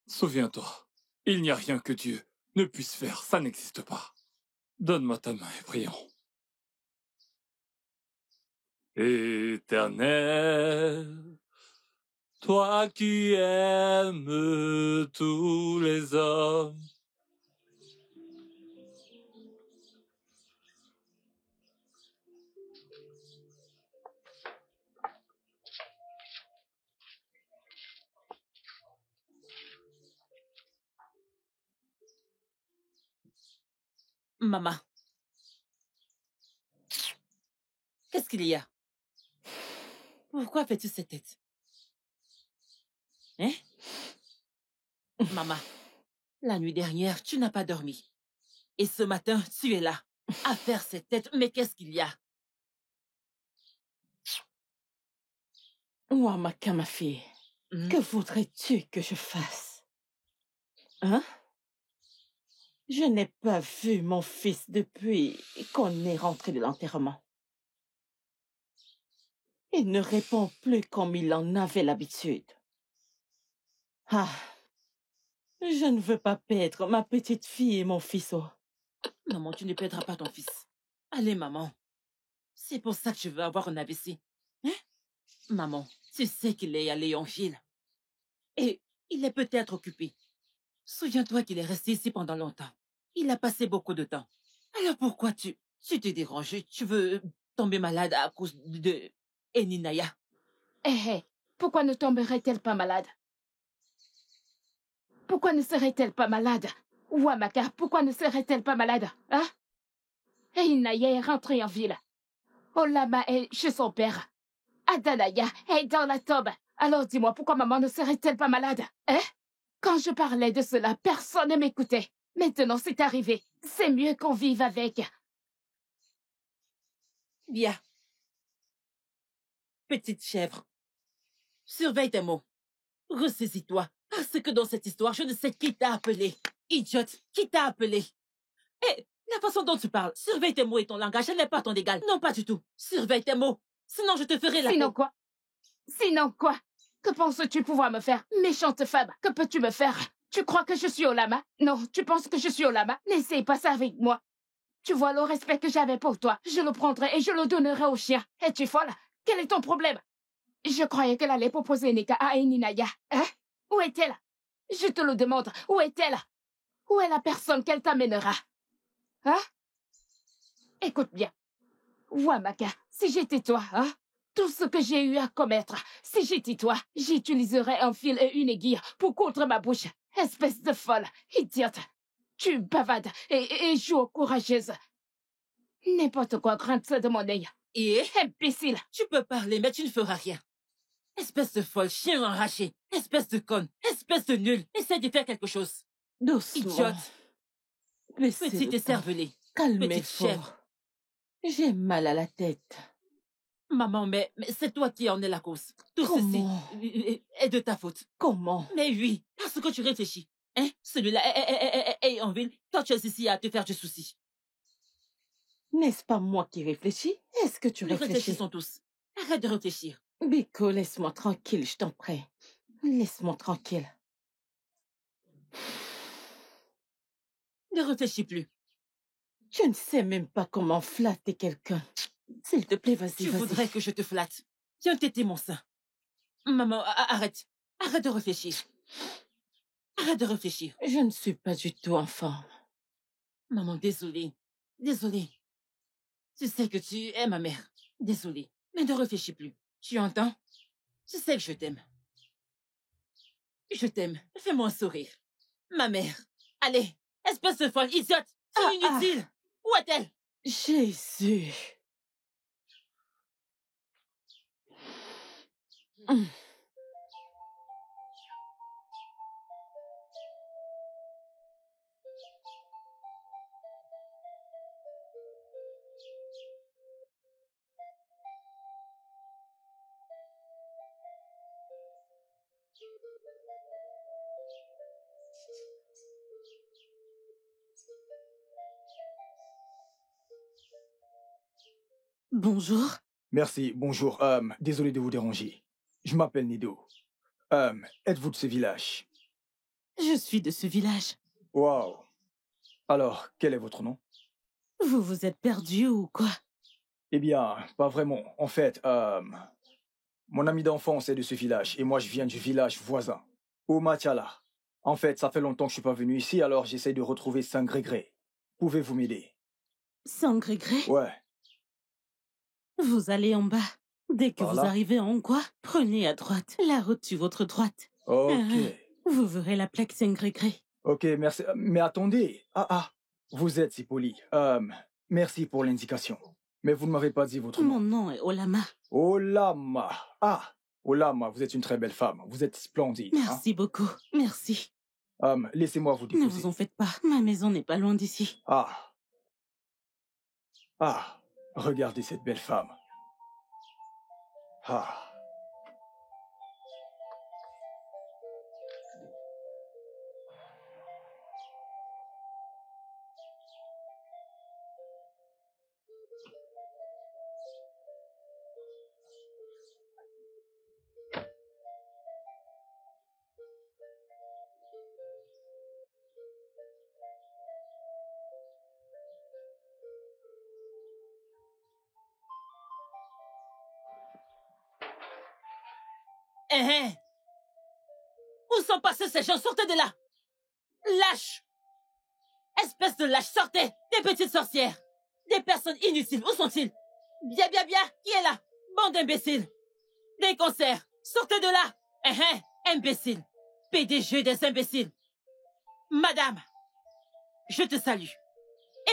Souviens-toi, il n'y a rien que Dieu ne puisse faire, ça n'existe pas. Donne-moi ta main et prions. Éternel, toi qui aimes tous les hommes, Maman, qu'est-ce qu'il y a? Pourquoi fais-tu cette tête? Hein? Maman, la nuit dernière, tu n'as pas dormi. Et ce matin, tu es là, à faire cette tête. Mais qu'est-ce qu'il y a? Ouamaka, ma fille, que voudrais-tu que je fasse? Hein? Je n'ai pas vu mon fils depuis qu'on est rentré de l'enterrement. Il ne répond plus comme il en avait l'habitude. Ah, je ne veux pas perdre ma petite fille et mon fils. Maman, tu ne perdras pas ton fils. Allez, maman. C'est pour ça que je veux avoir un AVC. Hein? Maman, tu sais qu'il est allé en ville. Et il est peut-être occupé. Souviens-toi qu'il est resté ici pendant longtemps. Il a passé beaucoup de temps. Alors pourquoi tu t'es dérangé? Tu veux tomber malade à cause de Eninaya? Eh, pourquoi ne tomberait-elle pas malade? Pourquoi ne serait-elle pas malade? Ouamaka, pourquoi ne serait-elle pas malade? Hein? Inaya est rentrée en ville. Olama est chez son père. Adanaya est dans la tombe. Alors dis-moi, pourquoi maman ne serait-elle pas malade? Hein? Quand je parlais de cela, personne ne m'écoutait. Maintenant, c'est arrivé. C'est mieux qu'on vive avec. Bien. Petite chèvre, surveille tes mots. Ressaisis-toi, parce que dans cette histoire, je ne sais qui t'a appelé. Idiote, qui t'a appelé? Et la façon dont tu parles, surveille tes mots et ton langage, elle n'est pas ton égal. Non, pas du tout. Surveille tes mots, sinon je te ferai la Sinon peau. quoi? Sinon quoi? Que penses-tu pouvoir me faire? Méchante femme, que peux-tu me faire? Tu crois que je suis Olama? Non, tu penses que je suis Olama? N'essaye pas ça avec moi. Tu vois le respect que j'avais pour toi. Je le prendrai et je le donnerai au chien. Es-tu folle? Quel est ton problème? Je croyais qu'elle allait proposer Nika à Eninaya. Hein? Où est-elle? Je te le demande. Où est-elle? Où est la personne qu'elle t'amènera? Hein? Écoute bien. Ouamaka, si j'étais toi, hein? Tout ce que j'ai eu à commettre, si j'étais toi, j'utiliserais un fil et une aiguille pour coudre ma bouche. Espèce de folle, idiote. Tu bavades et joues courageuse. N'importe quoi grince de mon œil. Et Imbécile. tu peux parler, mais tu ne feras rien. Espèce de folle, chien enraché. Espèce de conne, espèce de nulle. Essaie de faire quelque chose. Doucement. Idiote, Laissez petite le temps. écervelée. Calmez petite fort. chèvre. J'ai mal à la tête. Maman, mais c'est toi qui en es la cause. Tout Comment? ceci est de ta faute. Comment? Mais oui, parce que tu réfléchis. Hein? Celui-là est en ville. Toi, tu es ici à te faire du souci. N'est-ce pas moi qui réfléchis? Est-ce que tu Nous réfléchis? réfléchissons tous. Arrête de réfléchir. Biko, laisse-moi tranquille, je t'en prie. Laisse-moi tranquille. Ne réfléchis plus. Je ne sais même pas comment flatter quelqu'un. S'il te plaît, vas-y, Tu vas-y. voudrais que je te flatte. Tiens, tété, mon sein. Maman, arrête. Arrête de réfléchir. Arrête de réfléchir. Je ne suis pas du tout en forme. Maman, désolée. Désolée. Tu sais que tu es ma mère. Désolée. Mais ne réfléchis plus. Tu entends? Tu sais que je t'aime. Je t'aime. Fais-moi un sourire. Ma mère. Allez, espèce de folle idiote. C'est inutile. Où est-elle? Jésus. Bonjour. Merci, bonjour. Désolé de vous déranger. Je m'appelle Nido. Êtes-vous de ce village? Je suis de ce village. Wow. Alors, quel est votre nom? Vous vous êtes perdu ou quoi? Eh bien, pas vraiment. En fait, mon ami d'enfance est de ce village et moi je viens du village voisin, Oumatiala. En fait, ça fait longtemps que je suis pas venu ici, alors j'essaie de retrouver Saint-Grégré. Pouvez-vous m'aider? Saint-Grégré? Ouais. Vous allez en bas. Dès que Par vous là? arrivez en quoi, prenez à droite. La route sur votre droite. Ok. Vous verrez la plaque Saint-Grégré. Ok, merci. Mais attendez. Vous êtes si poli. Merci pour l'indication. Mais vous ne m'avez pas dit votre Mon nom. nom est Olama. Olama. Ah, Olama, vous êtes une très belle femme. Vous êtes splendide. Merci beaucoup. Merci. Laissez-moi vous Ne déposer. vous en faites pas. Ma maison n'est pas loin d'ici. Regardez cette belle femme. Ah. Où sont passés ces gens? Sortez de là! Lâche! Espèce de lâche, sortez! Des petites sorcières! Des personnes inutiles, où sont-ils? Bien, qui est là? Bande d'imbéciles! Des concerts! Sortez de là! Imbéciles! PDG des imbéciles! Madame! Je te salue.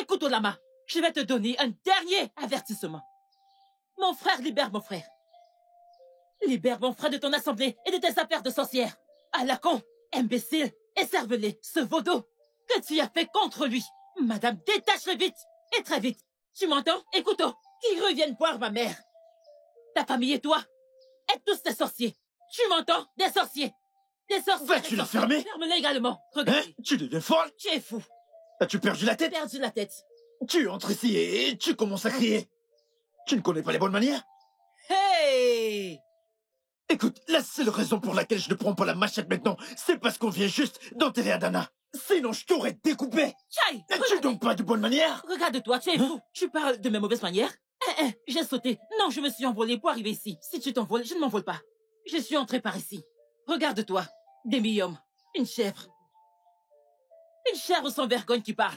Écoute, Olama, je vais te donner un dernier avertissement. Mon frère libère mon frère. Libère mon frère de ton assemblée et de tes affaires de sorcière. À la con, imbécile, écervelé, ce vaudeau que tu as fait contre lui. Madame, détache-le vite et très vite. Tu m'entends? Écoute-oh, qu'ils reviennent voir ma mère. Ta famille et toi êtes tous des sorciers. Tu m'entends? Des sorciers. Des sorciers. Vas-tu la fermer? Ferme-la également. Regarde. Tu deviens folle? Tu es fou. As-tu perdu la tête? Perdu la tête. Tu entres ici et tu commences à crier. Tu ne connais pas les bonnes manières? Hey! Écoute, la seule raison pour laquelle je ne prends pas la machette maintenant, c'est parce qu'on vient juste d'enterrer Adana. Sinon, je t'aurais découpé. Chai! N'as-tu donc pas de bonnes manières? Regarde-toi, tu es fou. Tu parles de mes mauvaises manières? J'ai sauté. Non, je me suis envolé pour arriver ici. Si tu t'envoles, je ne m'envole pas. Je suis entré par ici. Regarde-toi. Des millions. Une chèvre. Une chèvre sans vergogne qui parle.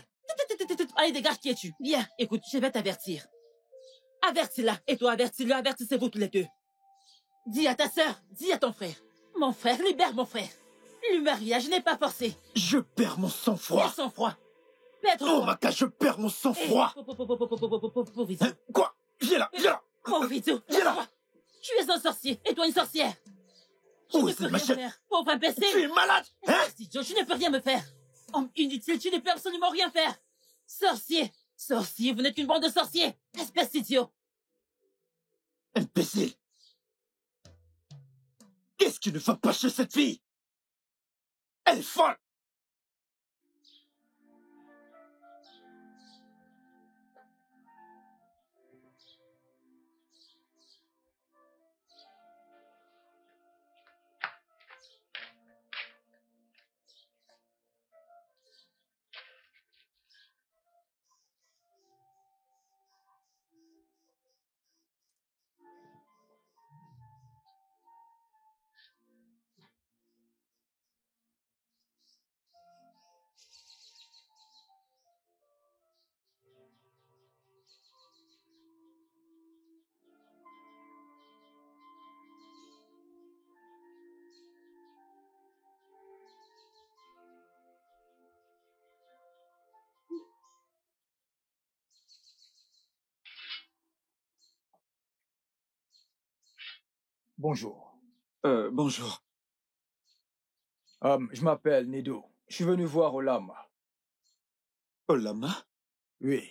Allez, dégage, qui es-tu? Bien, écoute, je vais t'avertir. Avertis-la, et toi avertis-le, avertissez-vous tous les deux. Dis à ta sœur, dis à ton frère. Mon frère, libère mon frère. Le mariage n'est pas forcé. Je perds mon sang-froid. Quel sang-froid? Maître. Oh, Maka, je perds mon sang-froid. Pauvre idiot. Quoi? Viens là, viens là. Pauvre idiot. Viens là. Tu es un sorcier, et toi une sorcière. Je Où ne est peux cette rien machette? faire. Pauvre imbécile. Tu es malade, hein? Espèce d'idiot, tu ne peux rien me faire. Homme inutile, tu ne peux absolument rien faire. Sorcier. Sorcier, vous n'êtes qu'une bande de sorciers. Espèce d'idiot. Imbécile. Qu'est-ce qui ne va pas chez cette fille? Elle est folle. bonjour. Bonjour. Je m'appelle Nedo. Je suis venu voir Olama. Olama? Oui.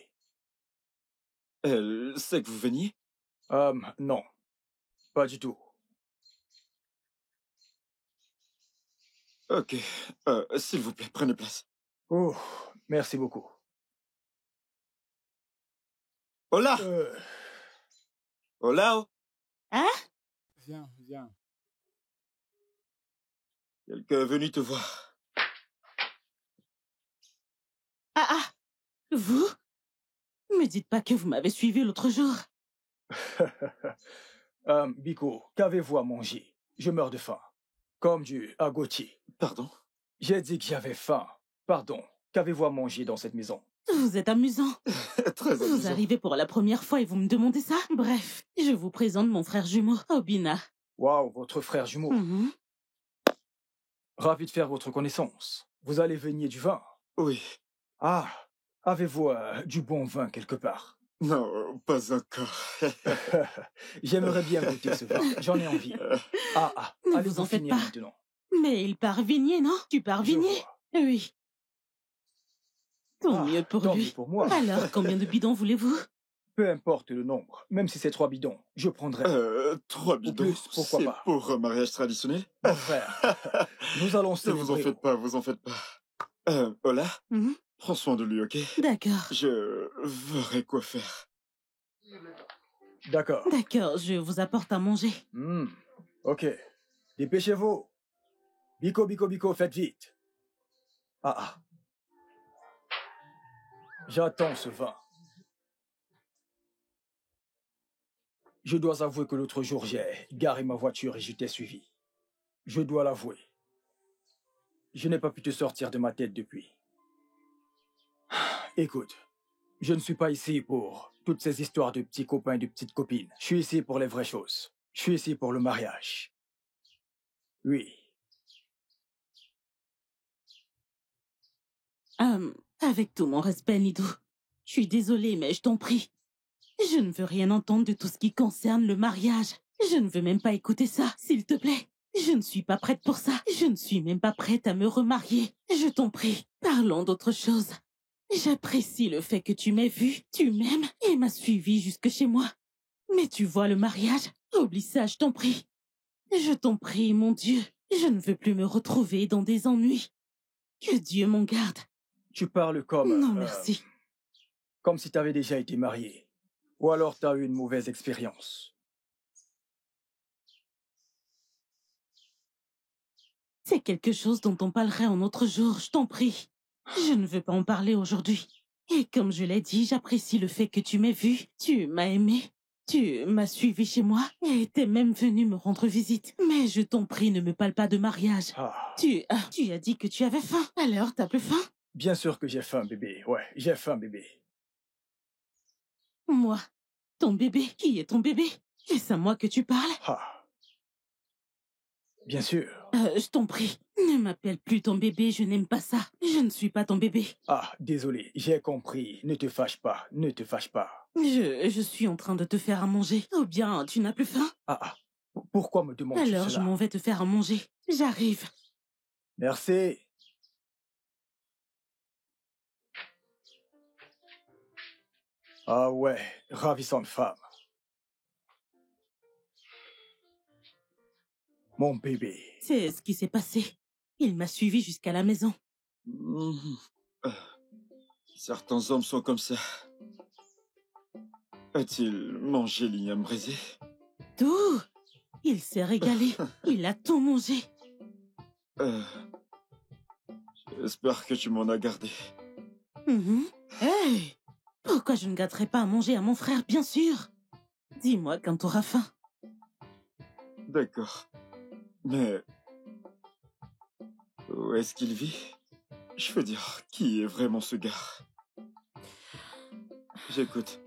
Elle sait que vous veniez? Non. Pas du tout. Ok. S'il vous plaît, prenez place. Oh, merci beaucoup. Hola! Hola! Hein? Viens, viens. Quelqu'un est venu te voir. Ah, vous? Me dites pas que vous m'avez suivi l'autre jour. Biko, qu'avez-vous à manger? Je meurs de faim. Comme du agoti. Pardon? J'ai dit que j'avais faim. Pardon. Qu'avez-vous à manger dans cette maison? Vous êtes amusant. Très amusant. Vous arrivez pour la première fois et vous me demandez ça? Bref, je vous présente mon frère jumeau, Obina. Waouh, votre frère jumeau. Mhm. Ravi de faire votre connaissance. Vous allez venir du vin? Oui. Ah, avez-vous du bon vin quelque part? Non, pas encore. J'aimerais bien goûter ce vin. J'en ai envie. Ne Allez vous en faites finir pas. maintenant. Mais il part vigner, non? Tu pars Je vigner? vois. Oui. Tant mieux pour tant lui. mieux pour moi. Alors, combien de bidons voulez-vous? Peu importe le nombre, même si c'est 3 bidons, je prendrai. 3 bidons. plus, pourquoi C'est pas. pour un mariage traditionnel? Mon frère, nous allons Ne vous en célébrer. faites pas, vous en faites pas. Hola? Mhm. Prends soin de lui, ok? D'accord. Je verrai quoi faire. D'accord. D'accord, je vous apporte à manger. Ok. Dépêchez-vous. Biko, Biko, Biko, faites vite. J'attends ce vin. Je dois avouer que l'autre jour, j'ai garé ma voiture et je t'ai suivi. Je dois l'avouer. Je n'ai pas pu te sortir de ma tête depuis. Écoute, je ne suis pas ici pour toutes ces histoires de petits copains et de petites copines. Je suis ici pour les vraies choses. Je suis ici pour le mariage. Oui. Avec tout mon respect, Nidou, je suis désolée, mais je t'en prie. Je ne veux rien entendre de tout ce qui concerne le mariage. Je ne veux même pas écouter ça, s'il te plaît. Je ne suis pas prête pour ça. Je ne suis même pas prête à me remarier. Je t'en prie, parlons d'autre chose. J'apprécie le fait que tu m'aies vu, tu m'aimes et m'as suivi jusque chez moi. Mais tu vois le mariage? Oublie ça, je t'en prie. Je t'en prie, mon Dieu. Je ne veux plus me retrouver dans des ennuis. Que Dieu m'en garde. Tu parles comme... Non, merci. Comme si tu avais déjà été marié. Ou alors tu as eu une mauvaise expérience. C'est quelque chose dont on parlerait un autre jour, je t'en prie. Je ne veux pas en parler aujourd'hui. Et comme je l'ai dit, j'apprécie le fait que tu m'aies vu, tu m'as aimé, tu m'as suivi chez moi et t'es même venu me rendre visite. Mais je t'en prie, ne me parle pas de mariage. Tu as dit que tu avais faim, alors t'as plus faim? Bien sûr que j'ai faim, bébé. Ouais, j'ai faim, bébé. Moi? Ton bébé? Qui est ton bébé? Est-ce à moi que tu parles? Bien sûr. Je t'en prie, ne m'appelle plus ton bébé, je n'aime pas ça. Je ne suis pas ton bébé. Désolé, j'ai compris. Ne te fâche pas, ne te fâche pas. Je suis en train de te faire à manger. Ou bien, tu n'as plus faim? Pourquoi me demandes-tu cela? Alors, je m'en vais te faire à manger. J'arrive. Merci. Ah ouais, ravissante femme. Mon bébé. C'est ce qui s'est passé. Il m'a suivi jusqu'à la maison. Certains hommes sont comme ça. A-t-il mangé l'igname brisé? Tout. Il s'est régalé. Il a tout mangé. J'espère que tu m'en as gardé. Hey! Pourquoi je ne gâterais pas à manger à mon frère, bien sûr? Dis-moi quand t'auras faim. D'accord. Mais... où est-ce qu'il vit? Je veux dire, qui est vraiment ce gars? J'écoute.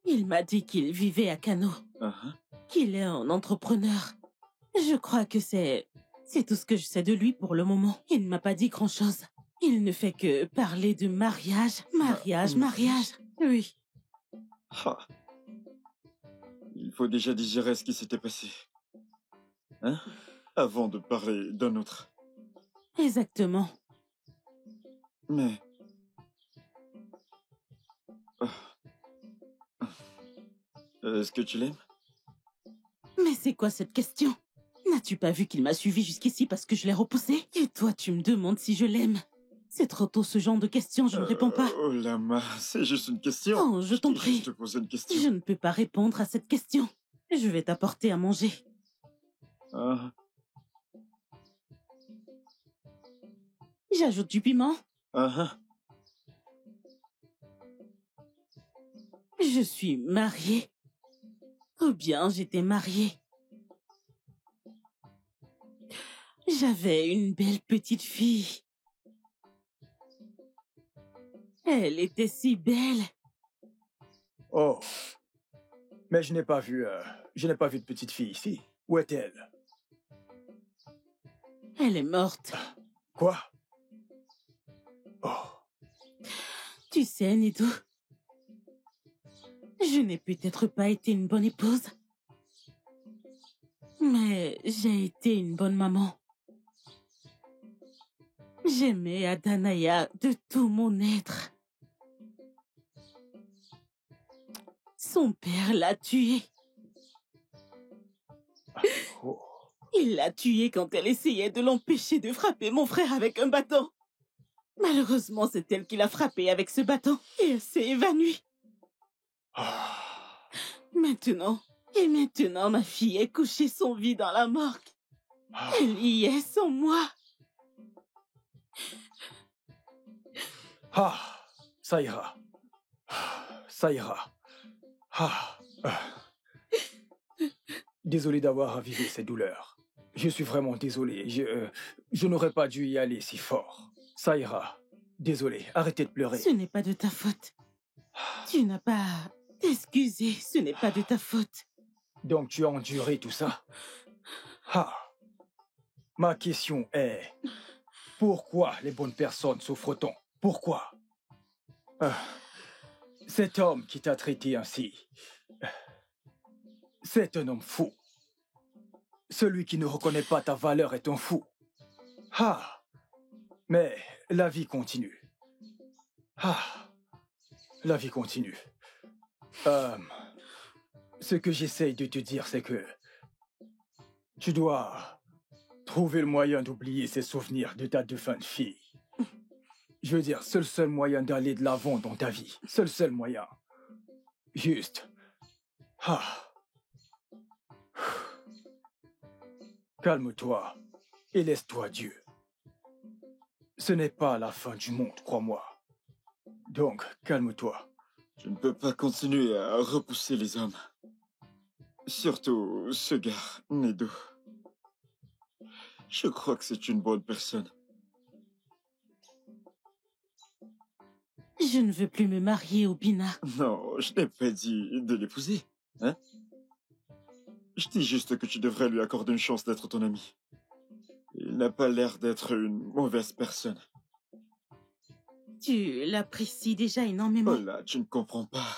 Il m'a dit qu'il vivait à Kano. Qu'il est un entrepreneur. Je crois que c'est tout ce que je sais de lui pour le moment. Il ne m'a pas dit grand-chose. Il ne fait que parler de mariage, mariage, mariage. Oui. Il faut déjà digérer ce qui s'était passé. Hein? Avant de parler d'un autre. Exactement. Mais... Est-ce que tu l'aimes? Mais c'est quoi cette question? N'as-tu pas vu qu'il m'a suivi jusqu'ici parce que je l'ai repoussé? Et toi, tu me demandes si je l'aime? C'est trop tôt ce genre de questions, je ne réponds pas. Oh Lama, c'est juste une question. Oh, je t'en t'ai prie. juste posé une question. Je ne peux pas répondre à cette question. Je vais t'apporter à manger. Ah, J'ajoute du piment. ah. Je suis mariée. Ou bien j'étais mariée. J'avais une belle petite fille. Elle était si belle. Oh. Mais je n'ai pas vu de petite fille ici. Où est-elle? Elle est morte. Quoi? Oh. Tu sais, Nido, je n'ai peut-être pas été une bonne épouse, mais j'ai été une bonne maman. J'aimais Adanaya de tout mon être. Son père l'a tuée. Oh. Il l'a tuée quand elle essayait de l'empêcher de frapper mon frère avec un bâton. Malheureusement, c'est elle qui l'a frappé avec ce bâton et elle s'est évanouie. Ah. Maintenant, ma fille est couchée sans vie dans la morgue. Ah. Elle y est sans moi. Ah, ça ira. Ça ira. Ah. Désolé d'avoir ravivé ces douleurs. Je suis vraiment désolé. Je n'aurais pas dû y aller si fort. Ça ira. Désolé. Arrêtez de pleurer. Ce n'est pas de ta faute. Tu n'as pas à t'excuser. Ce n'est pas de ta faute. Donc tu as enduré tout ça? Ah. Ma question est... Pourquoi les bonnes personnes souffrent-on? Pourquoi? Cet homme qui t'a traité ainsi, c'est un homme fou. Celui qui ne reconnaît pas ta valeur est un fou. Ah! Mais la vie continue. Ah! La vie continue. Ce que j'essaye de te dire, c'est que tu dois trouver le moyen d'oublier ces souvenirs de ta défunte fille. Je veux dire, c'est le seul moyen d'aller de l'avant dans ta vie. C'est le seul moyen. Juste. Ah. Calme-toi et laisse-toi Dieu. Ce n'est pas la fin du monde, crois-moi. Donc, calme-toi. Je ne peux pas continuer à repousser les hommes. Surtout ce gars, Nedo. Je crois que c'est une bonne personne. Je ne veux plus me marier au Bina. Non, je n'ai pas dit de l'épouser, hein? Je dis juste que tu devrais lui accorder une chance d'être ton ami. Il n'a pas l'air d'être une mauvaise personne. Tu l'apprécies déjà énormément. Oh là, tu ne comprends pas.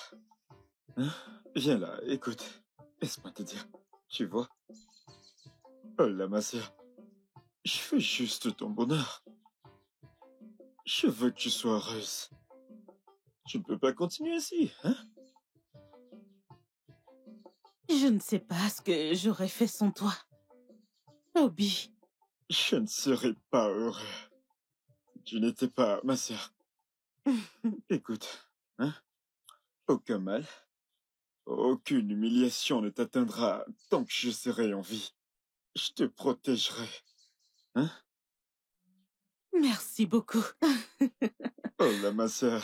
Hein? Viens là, écoute. Laisse-moi te dire. Tu vois? Oh là, ma sœur. Je veux juste ton bonheur. Je veux que tu sois heureuse. Tu ne peux pas continuer ainsi, hein? Je ne sais pas ce que j'aurais fait sans toi. Obi. Je ne serais pas heureux. Tu n'étais pas ma sœur. Écoute, hein? Aucun mal, aucune humiliation ne t'atteindra tant que je serai en vie. Je te protégerai. Hein? Merci beaucoup. Oh là, ma sœur.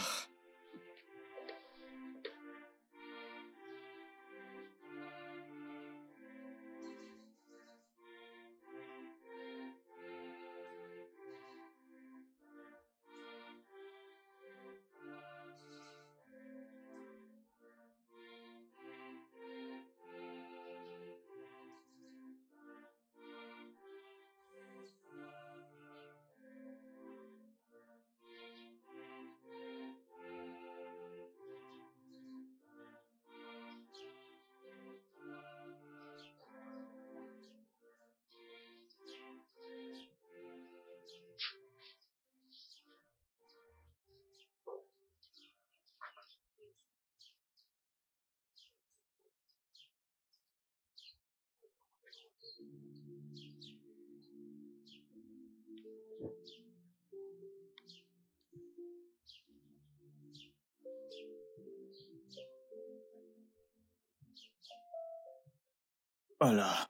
Oh là.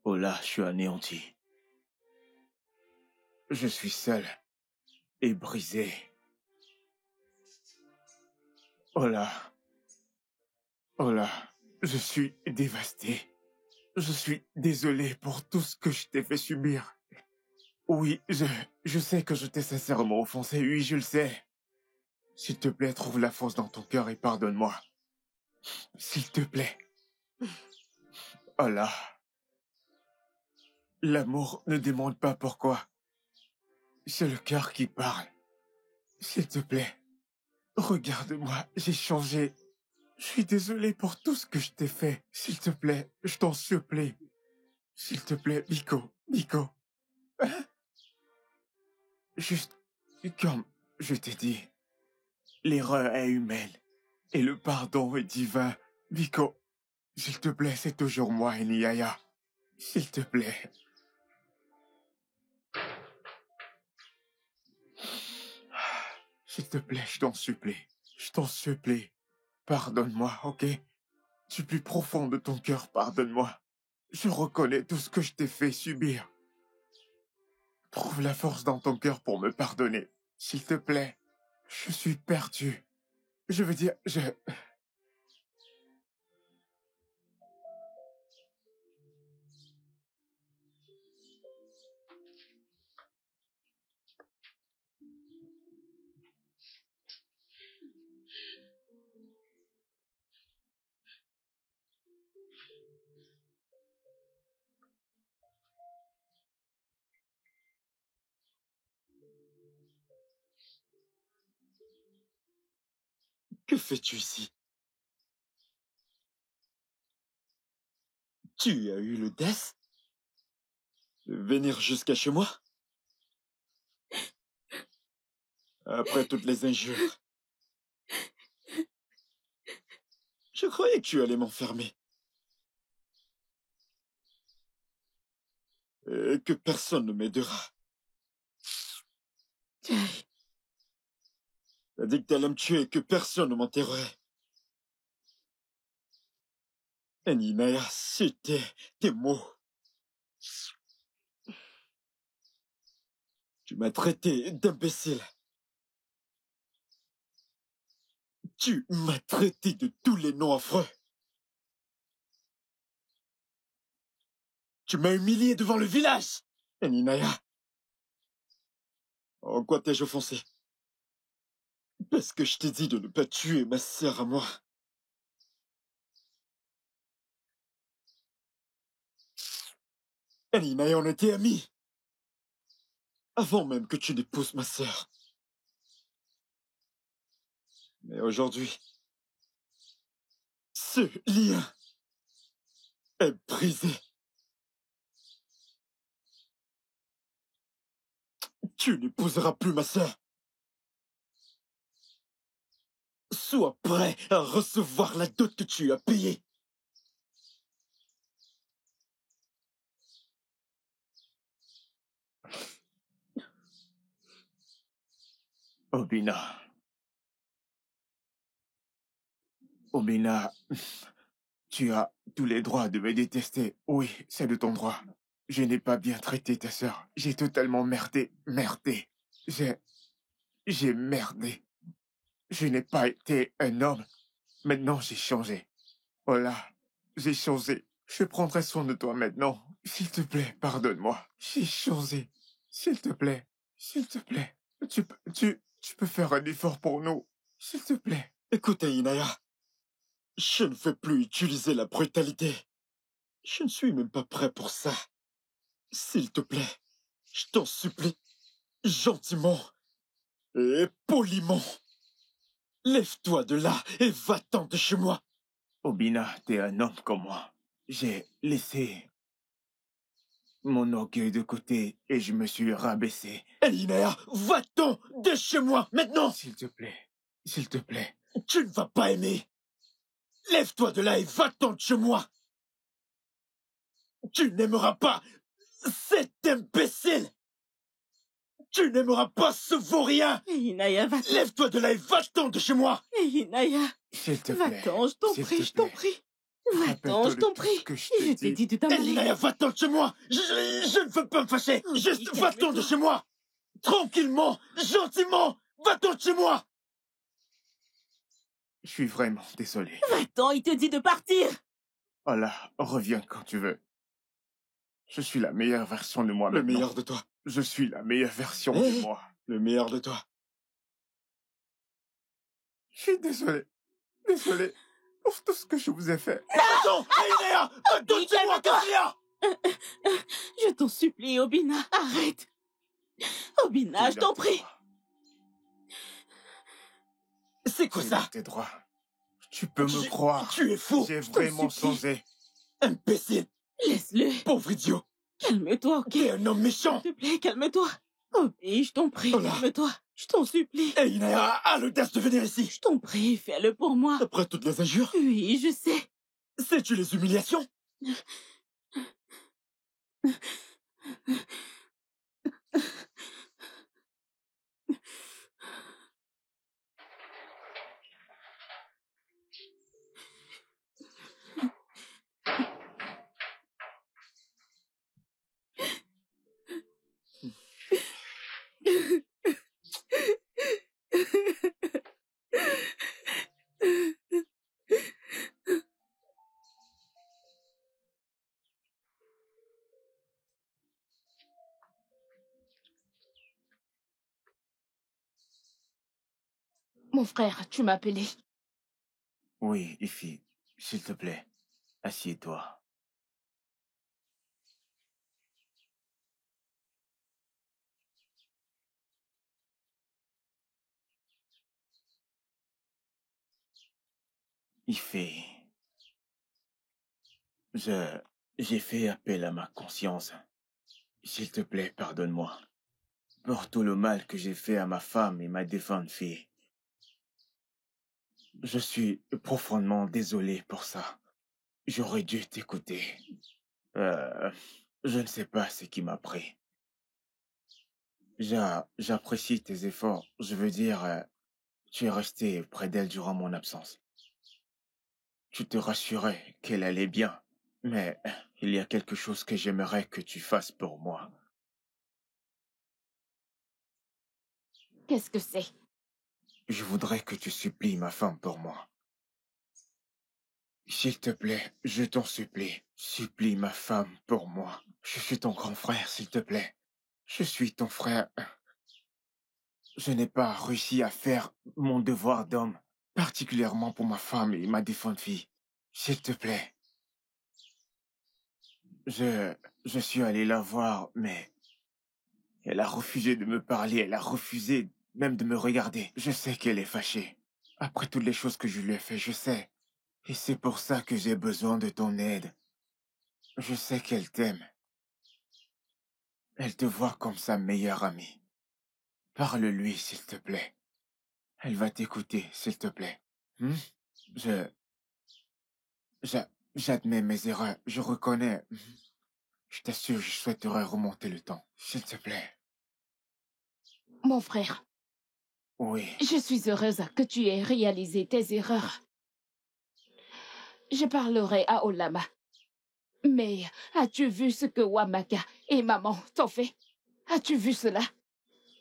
Oh là, je suis anéanti. Je suis seul et brisé. Oh là. Oh là. Je suis dévasté. Je suis désolé pour tout ce que je t'ai fait subir. Oui, je sais que je t'ai sincèrement offensé. Oui, je le sais. S'il te plaît, trouve la force dans ton cœur et pardonne-moi. S'il te plaît. Oh là. L'amour ne demande pas pourquoi. C'est le cœur qui parle. S'il te plaît, regarde-moi, j'ai changé. Je suis désolé pour tout ce que je t'ai fait. S'il te plaît, je t'en supplie. S'il te plaît, Biko. Hein? Juste comme je t'ai dit, l'erreur est humaine et le pardon est divin. Biko, s'il te plaît, c'est toujours moi, Eniaya. S'il te plaît. S'il te plaît, je t'en supplie. Je t'en supplie. Pardonne-moi, ok? Du plus profond de ton cœur, pardonne-moi. Je reconnais tout ce que je t'ai fait subir. Trouve la force dans ton cœur pour me pardonner. S'il te plaît. Je suis perdu. Je veux dire, Que fais-tu ici? Tu as eu l'audace de venir jusqu'à chez moi? Après toutes les injures. Je croyais que tu allais m'enfermer. Et que personne ne m'aidera. T'as dit que t'allais me tuer et que personne ne m'enterrerait. Eniaya, c'était tes mots. Tu m'as traité d'imbécile. Tu m'as traité de tous les noms affreux. Tu m'as humilié devant le village. Eniaya. En quoi t'ai-je offensé? Parce que je t'ai dit de ne pas tuer ma sœur à moi. Eniaya, on était amis. Avant même que tu n'épouses ma sœur. Mais aujourd'hui, ce lien est brisé. Tu n'épouseras plus ma sœur. Sois prêt à recevoir la dot que tu as payée. Obina. Obina, tu as tous les droits de me détester. Oui, c'est de ton droit. Je n'ai pas bien traité ta sœur. J'ai totalement merdé. J'ai merdé. Je n'ai pas été un homme. Maintenant, j'ai changé. Voilà, j'ai changé. Je prendrai soin de toi maintenant. S'il te plaît, pardonne-moi. J'ai changé. S'il te plaît. S'il te plaît. Tu peux faire un effort pour nous. S'il te plaît. Écoute, Inaya. Je ne veux plus utiliser la brutalité. Je ne suis même pas prêt pour ça. S'il te plaît, je t'en supplie, gentiment et poliment, lève-toi de là et va-t'en de chez moi. Obina, t'es un homme comme moi. J'ai laissé mon orgueil de côté et je me suis rabaissé. Elinea, va-t'en de chez moi, maintenant! S'il te plaît, s'il te plaît. Tu ne vas pas aimer. Lève-toi de là et va-t'en de chez moi. Tu n'aimeras pas cet imbécile. Tu n'aimeras pas ce vaurien. Inaya, va-t'en. Lève-toi de là et va-t'en de chez moi. Inaya, S'il te plaît. va-t'en, je t'en prie, je t'en prie. Va-t'en, je t'en prie. Je t'ai dit de t'en aller. Inaya, va-t'en de chez moi. Je ne veux pas me fâcher. Oh, Juste oui, va-t'en de chez moi. Tranquillement, gentiment. Va-t'en de chez moi. Je suis vraiment désolé. Va-t'en, il te dit de partir. Oh là, reviens quand tu veux. Je suis la meilleure version de moi Le maintenant. meilleur de toi. Je suis la meilleure version Eh, de moi. Le meilleur de toi. Je suis désolé. Désolé pour tout ce que je vous ai fait. Attends, Inaya, va-t'en de chez moi, calme-toi. Katia. Je t'en supplie, Obina, arrête. Obina, je t'en prie. C'est quoi ça? Tes droits. Tu peux me croire. Tu es fou. J'ai je te vraiment supplie. changé. Imbécile. Laisse-le. Pauvre idiot. Calme-toi, ok? T'es un homme méchant. S'il te plaît, calme-toi. Obi, je t'en prie, Oh là. calme-toi. Je t'en supplie. Et Inaya a l'audace de venir ici. Je t'en prie, fais-le pour moi. Après toutes les injures, Oui, je sais. sais-tu les humiliations? Mon frère, tu m'as appelé. Oui, Ifi, s'il te plaît, assieds-toi. Ifi, j'ai fait appel à ma conscience. S'il te plaît, pardonne-moi pour tout le mal que j'ai fait à ma femme et ma défunte fille. Je suis profondément désolé pour ça. J'aurais dû t'écouter. Je ne sais pas ce qui m'a pris. J'apprécie tes efforts. Je veux dire, tu es resté près d'elle durant mon absence. Tu te rassurais qu'elle allait bien. Mais il y a quelque chose que j'aimerais que tu fasses pour moi. Qu'est-ce que c'est? Je voudrais que tu supplies ma femme pour moi. S'il te plaît, je t'en supplie, supplie ma femme pour moi. Je suis ton grand frère, s'il te plaît. Je suis ton frère. Je n'ai pas réussi à faire mon devoir d'homme, particulièrement pour ma femme et ma défunte fille. S'il te plaît. Je suis allé la voir, mais elle a refusé de me parler, elle a refusé même de me regarder. Je sais qu'elle est fâchée. Après toutes les choses que je lui ai fait, je sais. Et c'est pour ça que j'ai besoin de ton aide. Je sais qu'elle t'aime. Elle te voit comme sa meilleure amie. Parle-lui, s'il te plaît. Elle va t'écouter, s'il te plaît. J'admets mes erreurs, je reconnais. Je t'assure, je souhaiterais remonter le temps, s'il te plaît. Mon frère, Oui, je suis heureuse que tu aies réalisé tes erreurs. Je parlerai à Olama. Mais as-tu vu ce que Wamaka et maman t'ont fait? As-tu vu cela?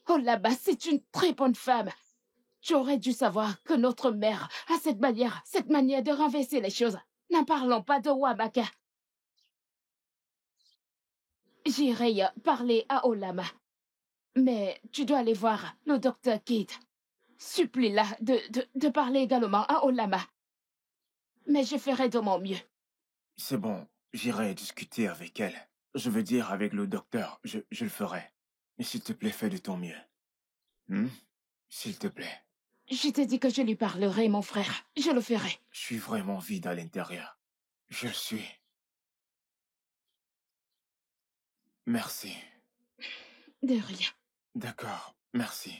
Olama, c'est une très bonne femme. Tu aurais dû savoir que notre mère a cette manière de renverser les choses. N'en parlons pas de Wamaka. J'irai parler à Olama. Mais tu dois aller voir le docteur Kid. Supplie-la de parler également à Olama. Mais je ferai de mon mieux. c'est bon, j'irai discuter avec elle. Je veux dire avec le docteur, je le ferai. Mais s'il te plaît, fais de ton mieux. S'il te plaît. Je t'ai dit que je lui parlerai, mon frère. Je le ferai. Je suis vraiment vide à l'intérieur. Je le suis. Merci. De rien. D'accord, merci.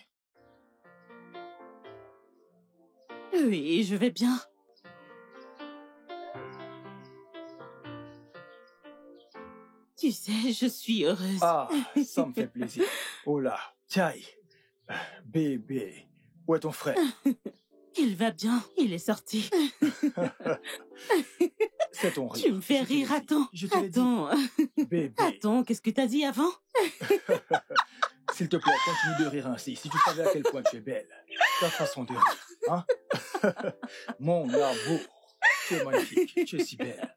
Oui, je vais bien. Tu sais, je suis heureuse. Ah, ça me fait plaisir. Oh là, Tchaï. Bébé, où est ton frère? Il va bien, il est sorti. C'est ton rire. Tu me fais Je te l'ai rire, dit. attends. Je te l'ai dit. Attends. Bébé, Attends, qu'est-ce que t'as dit avant? s'il te plaît, continue de rire ainsi. Si tu savais à quel point tu es belle, ta façon de rire, hein? Mon amour, tu es magnifique, tu es si belle.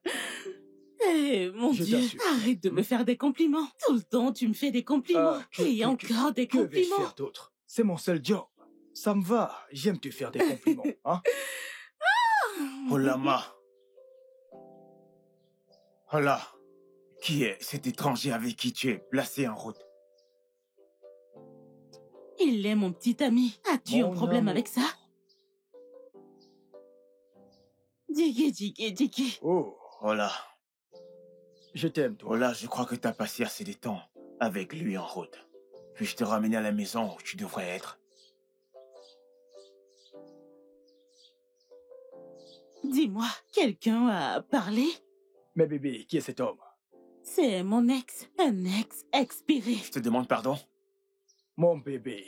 Eh, mon Je Dieu, t'assure. arrête de me faire des compliments. Tout le temps, tu me fais des compliments. Et encore des Que vais-je compliments. faire d'autre? C'est mon seul job. Ça me va, j'aime te faire des compliments, hein? Olama. Hola. Qui est cet étranger avec qui tu es placé en route? Il est mon petit ami. As-tu un Mon problème amour. avec ça? Digi. Oh, Hola. je t'aime, toi. Hola, je crois que t'as passé assez de temps avec lui en route. Puis-je te ramener à la maison où tu devrais être? Dis-moi, quelqu'un a parlé? Mais bébé, qui est cet homme? C'est mon ex. Un ex expiré. Je te demande pardon? Mon bébé,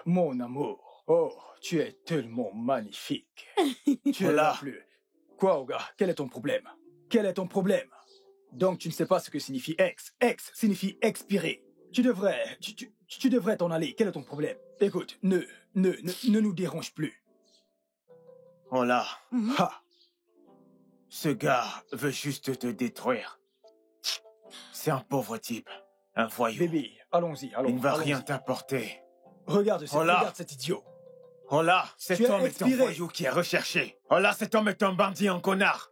mon amour. Oh, tu es tellement magnifique. Tu es Voilà. la plus. Quoi, Oga? Quel est ton problème? Quel est ton problème? Donc tu ne sais pas ce que signifie ex. Ex signifie expirer. Tu devrais t'en aller. Quel est ton problème? Écoute, ne nous dérange plus. Hola. Mhm. Ha! Ce gars veut juste te détruire. C'est un pauvre type. Un voyou. Bébé, allons-y, allons. Il ne va allons-y. rien t'apporter. Regarde, Voilà. regarde cet idiot. Hola, cet Tu es homme est un expiré. voyou qui est recherché. Hola, cet homme est un bandit, un connard.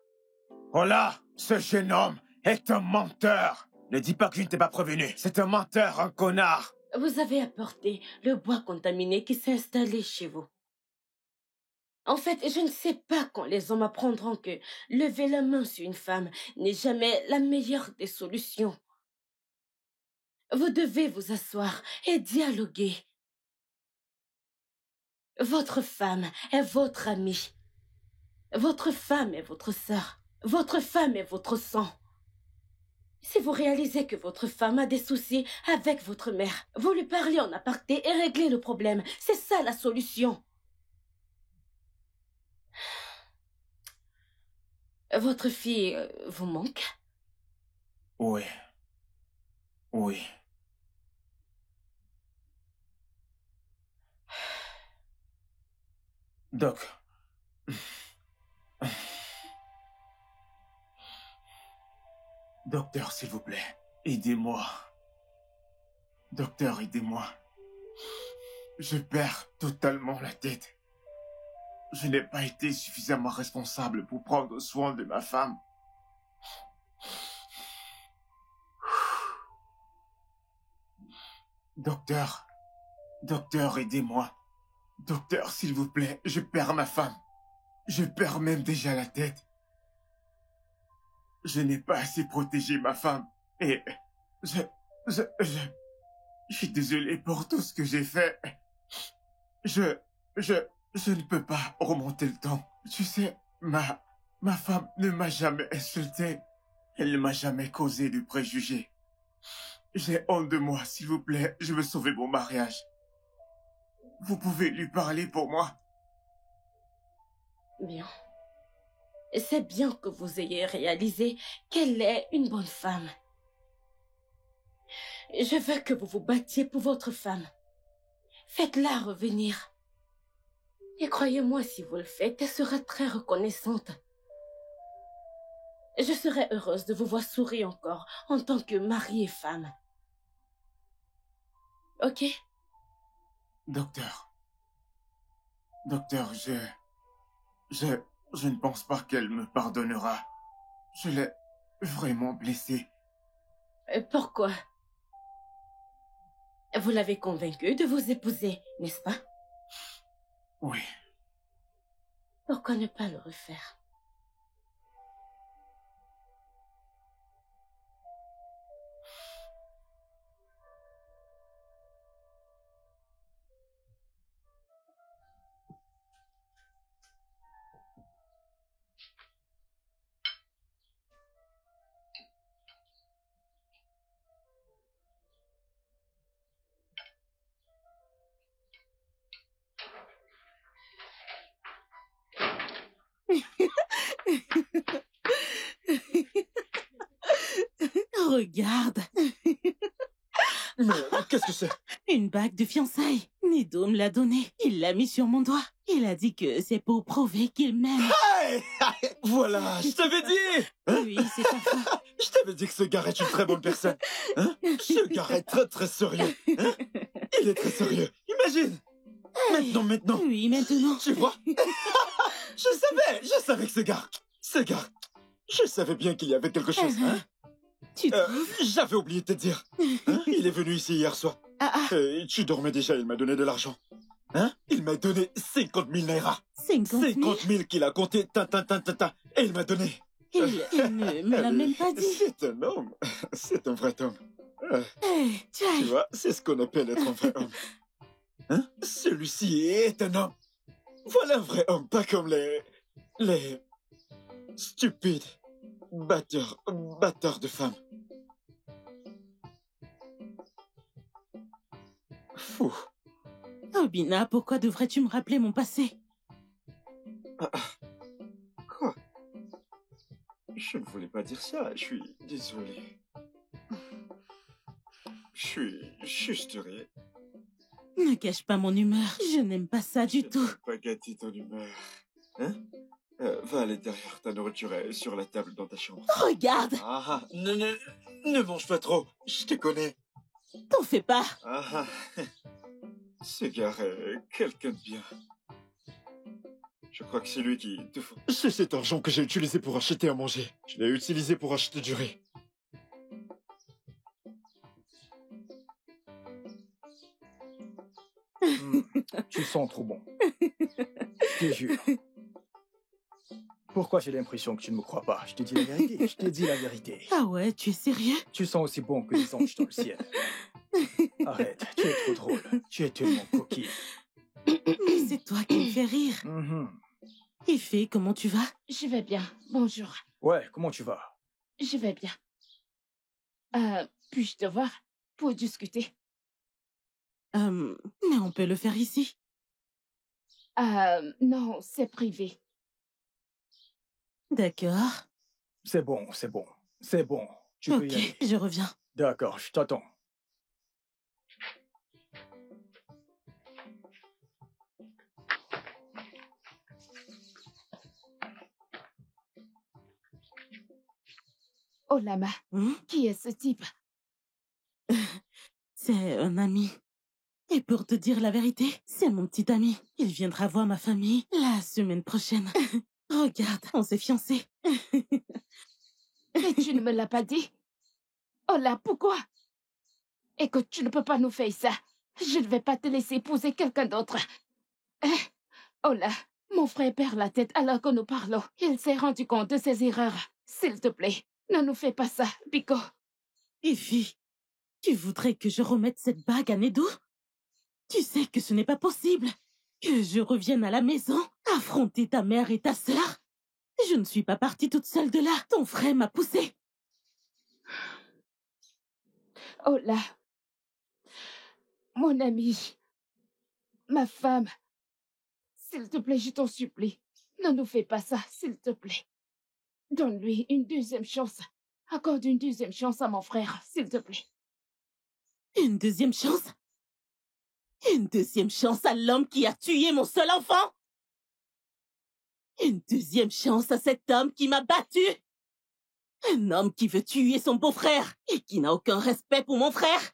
Hola, ce jeune homme est un menteur. Ne dis pas que je ne t'ai pas prévenu. C'est un menteur, un connard. Vous avez apporté le bois contaminé qui s'est installé chez vous. En fait, je ne sais pas quand les hommes apprendront que lever la main sur une femme n'est jamais la meilleure des solutions. Vous devez vous asseoir et dialoguer. Votre femme est votre amie. Votre femme est votre sœur. Votre femme est votre sang. Si vous réalisez que votre femme a des soucis avec votre mère, vous lui parlez en aparté et réglez le problème. C'est ça la solution. Votre fille vous manque? Oui. Oui. Doc. Docteur, s'il vous plaît, aidez-moi. Docteur, aidez-moi. Je perds totalement la tête. Je n'ai pas été suffisamment responsable pour prendre soin de ma femme. Docteur, aidez-moi. Docteur, s'il vous plaît, je perds ma femme. Je perds même déjà la tête. Je n'ai pas assez protégé ma femme. Et je suis désolé pour tout ce que j'ai fait. Je ne peux pas remonter le temps. Tu sais, ma femme ne m'a jamais insulté. Elle ne m'a jamais causé de préjugés. J'ai honte de moi, s'il vous plaît. Je veux sauver mon mariage. Vous pouvez lui parler pour moi. Bien. C'est bien que vous ayez réalisé qu'elle est une bonne femme. Je veux que vous vous battiez pour votre femme. Faites-la revenir. Et croyez-moi, si vous le faites, elle sera très reconnaissante. Je serai heureuse de vous voir sourire encore en tant que mari et femme. Ok? Docteur, je ne pense pas qu'elle me pardonnera. Je l'ai vraiment blessée. Pourquoi? Vous l'avez convaincue de vous épouser, n'est-ce pas? Oui. Pourquoi ne pas le refaire? Regarde, Mais qu'est-ce que c'est? une bague de fiançailles. Nedo me l'a donnée. Il l'a mis sur mon doigt. Il a dit que c'est pour prouver qu'il m'aime. Hey, voilà, je t'avais dit! Oui, c'est parfait. Je t'avais dit que ce gars est une très bonne personne. Hein? Ce gars est très très sérieux. Hein? Il est très sérieux. Imagine! Maintenant. Oui, maintenant. Tu vois? Je savais que ce gars, je savais bien qu'il y avait quelque chose. Hein? Tu trouves? J'avais oublié de te dire. Hein? Il est venu ici hier soir. Tu dormais déjà, il m'a donné de l'argent. Hein? Il m'a donné 50 000 naira. 50 000? 50 000 qu'il a compté, et il m'a donné. Il ne me l'a même pas dit. C'est un homme. C'est un vrai homme. Tu Tchai. vois, c'est ce qu'on appelle être un vrai homme. Hein? Celui-ci est un homme. Voilà un vrai homme, pas comme les stupides batteurs de femmes. Fou. Obina, pourquoi devrais-tu me rappeler mon passé? Quoi? Je ne voulais pas dire ça, je suis désolé. Je suis juste rien. Ne cache pas mon humeur. Je n'aime pas ça du tout. Pas gâter ton humeur. Hein? Va à l'intérieur, ta nourriture est sur la table dans ta chambre. Regarde! Ne mange pas trop, je te connais. T'en fais pas. Ce gars est quelqu'un de bien. Je crois que c'est lui qui te faut. C'est cet argent que j'ai utilisé pour acheter à manger. Je l'ai utilisé pour acheter du riz. Tu sens trop bon. Je te jure. Pourquoi j'ai l'impression que tu ne me crois pas? Je te dis la vérité. Je te dis la vérité. Ah ouais, tu es sérieux? Tu sens aussi bon que les anges dans le ciel. Arrête, tu es trop drôle. Tu es tellement coquille. Mais c'est toi qui me fais rire. Effie, comment tu vas? Je vais bien. Bonjour. Ouais, comment tu vas? Je vais bien. Puis-je te voir pour discuter? Mais on peut le faire ici. Non, c'est privé. D'accord. C'est bon. Tu peux y aller. Ok, je reviens. D'accord, je t'attends. Oh Lama, qui est ce type? C'est un ami. Et pour te dire la vérité, c'est mon petit ami. Il viendra voir ma famille la semaine prochaine. Regarde, on s'est fiancés. Et tu ne me l'as pas dit? Oh là, pourquoi? Écoute, tu ne peux pas nous faire ça. Je ne vais pas te laisser épouser quelqu'un d'autre. Oh là, mon frère perd la tête alors que nous parlons. Il s'est rendu compte de ses erreurs. S'il te plaît, ne nous fais pas ça, Pico. Effie, tu voudrais que je remette cette bague à Nedo? Tu sais que ce n'est pas possible. Que je revienne à la maison, affronter ta mère et ta sœur. Je ne suis pas partie toute seule de là. Ton frère m'a poussée. Oh là, mon ami, ma femme, s'il te plaît, je t'en supplie, ne nous fais pas ça, s'il te plaît. Donne-lui une deuxième chance. Accorde une deuxième chance à mon frère, s'il te plaît. Une deuxième chance? Une deuxième chance à l'homme qui a tué mon seul enfant? Une deuxième chance à cet homme qui m'a battu? Un homme qui veut tuer son beau-frère et qui n'a aucun respect pour mon frère?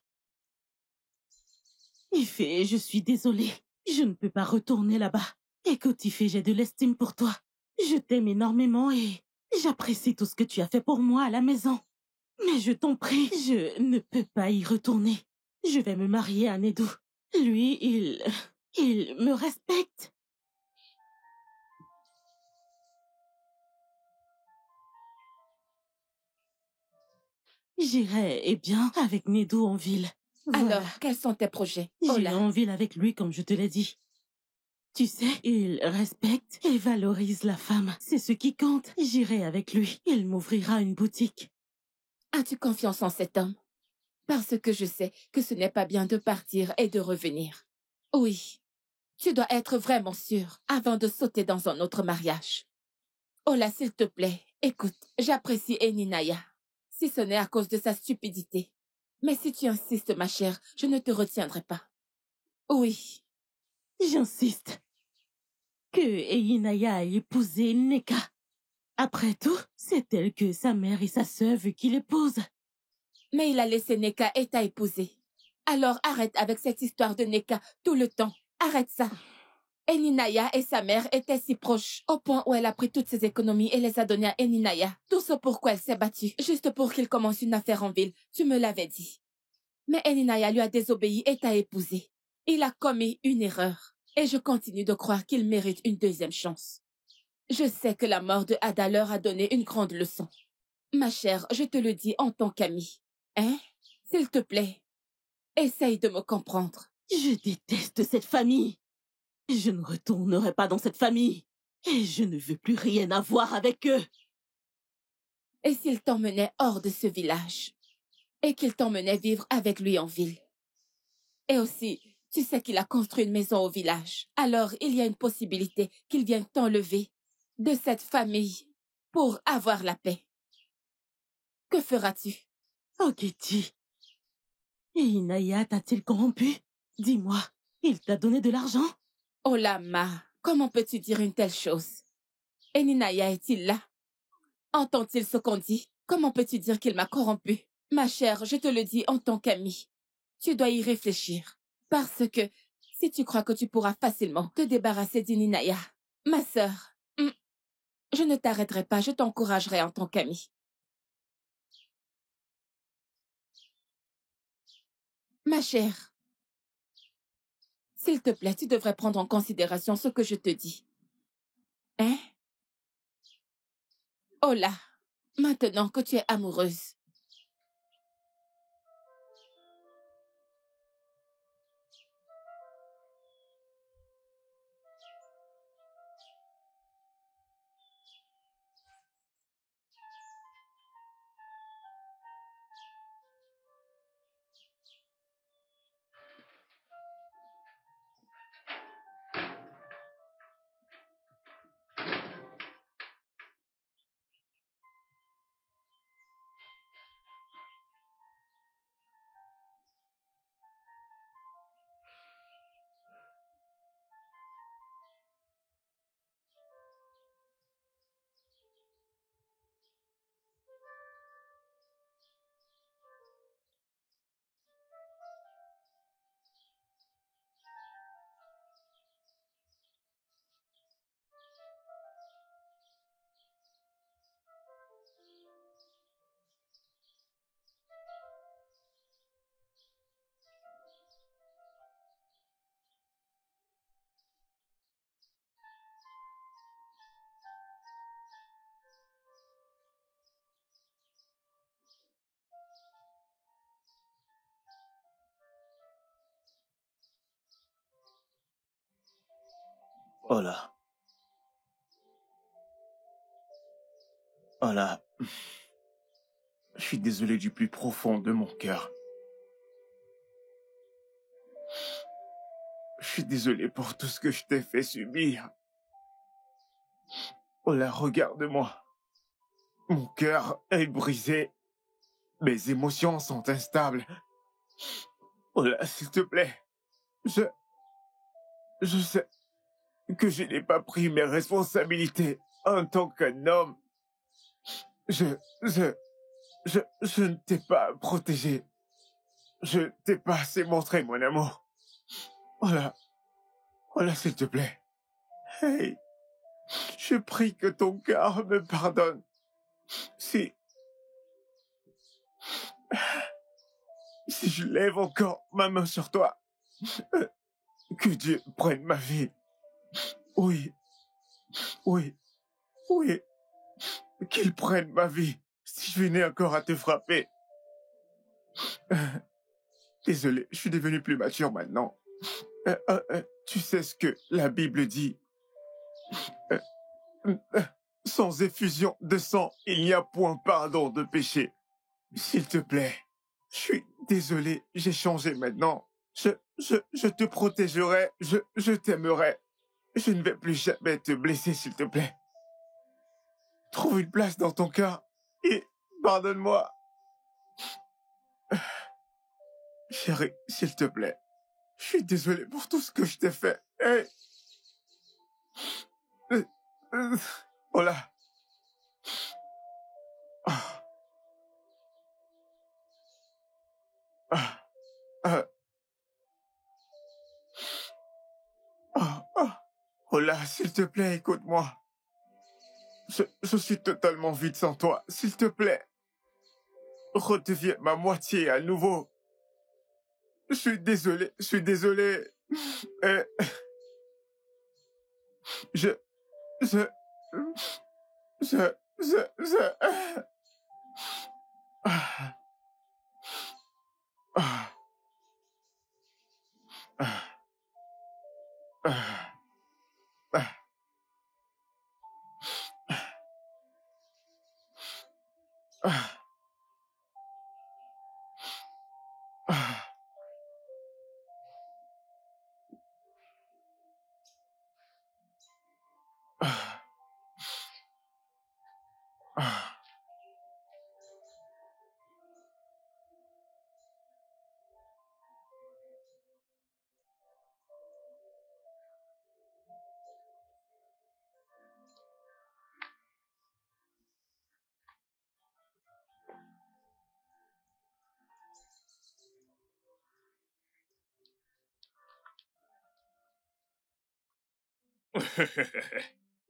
Ifé, je suis désolée. Je ne peux pas retourner là-bas. Écoute, Ifé, j'ai de l'estime pour toi. Je t'aime énormément et j'apprécie tout ce que tu as fait pour moi à la maison. Mais je t'en prie, je ne peux pas y retourner. Je vais me marier à Nedo. Lui, il me respecte. J'irai, eh bien, avec Nedo en ville. Voilà. Alors, quels sont tes projets? J'irai en ville avec lui, comme je te l'ai dit. Tu sais, il respecte et valorise la femme. C'est ce qui compte. J'irai avec lui. Il m'ouvrira une boutique. As-tu confiance en cet homme? Parce que je sais que ce n'est pas bien de partir et de revenir. Oui, tu dois être vraiment sûr avant de sauter dans un autre mariage. Oh là, s'il te plaît, écoute, j'apprécie Eninaya. si ce n'est à cause de sa stupidité. Mais si tu insistes, ma chère, je ne te retiendrai pas. Oui. J'insiste. Que Eyinaya ait épousé Neka. Après tout, c'est elle que sa mère et sa sœur veulent qu'il épouse. Mais il a laissé Neka et t'a épousé. Alors arrête avec cette histoire de Neka tout le temps. Arrête ça. Eninaya et sa mère étaient si proches, au point où elle a pris toutes ses économies et les a données à Eninaya. Tout ce pourquoi elle s'est battue, juste pour qu'il commence une affaire en ville. Tu me l'avais dit. Mais Eninaya lui a désobéi et t'a épousé. Il a commis une erreur. Et je continue de croire qu'il mérite une deuxième chance. Je sais que la mort de Ada leur a donné une grande leçon. Ma chère, je te le dis en tant qu'amie. Hein? S'il te plaît, essaye de me comprendre. Je déteste cette famille. Je ne retournerai pas dans cette famille. Et je ne veux plus rien avoir avec eux. Et s'il t'emmenait hors de ce village? Et qu'il t'emmenait vivre avec lui en ville? Et aussi, tu sais qu'il a construit une maison au village. Alors, il y a une possibilité qu'il vienne t'enlever de cette famille pour avoir la paix. Que feras-tu? Oh, Getty. Eyinaya t'a-t-il corrompu? Dis-moi, il t'a donné de l'argent? Oh Lama, comment peux-tu dire une telle chose? Eninaya est-il là? Entend-il ce qu'on dit? Comment peux-tu dire qu'il m'a corrompu? Ma chère, je te le dis en tant qu'amie. Tu dois y réfléchir. Parce que si tu crois que tu pourras facilement te débarrasser d'Eninaya, ma sœur, je ne t'arrêterai pas, je t'encouragerai en tant qu'amie. Ma chère, s'il te plaît, tu devrais prendre en considération ce que je te dis. Hein? Oh là, maintenant que tu es amoureuse. Oh là. Oh là. Je suis désolé du plus profond de mon cœur. Je suis désolé pour tout ce que je t'ai fait subir. Oh là, regarde-moi. Mon cœur est brisé. Mes émotions sont instables. Oh là, s'il te plaît. Je sais que je n'ai pas pris mes responsabilités en tant qu'un homme. Je ne t'ai pas protégé. Je t'ai pas assez montré mon amour. Oh là, s'il te plaît. Hey, je prie que ton cœur me pardonne. Si je lève encore ma main sur toi, que Dieu prenne ma vie. Oui, qu'il prenne ma vie si je venais encore à te frapper. Désolé, je suis devenu plus mature maintenant. Tu sais ce que la Bible dit. Sans effusion de sang, il n'y a point pardon de péché. S'il te plaît, je suis désolé, j'ai changé maintenant. Je te protégerai, je t'aimerai. Je ne vais plus jamais te blesser, s'il te plaît. Trouve une place dans ton cœur et pardonne-moi. Chérie, s'il te plaît. Je suis désolé pour tout ce que je t'ai fait. Hey. Oh là. Ah. Ah. Ah. Ah. Ah. Oh là, s'il te plaît, écoute-moi. Je suis totalement vide sans toi. S'il te plaît, redeviens ma moitié à nouveau. Je suis désolé, je suis désolé. Euh, je, je, je. Ah, ah, ah, ah, ah, ah, ah, ah, ah.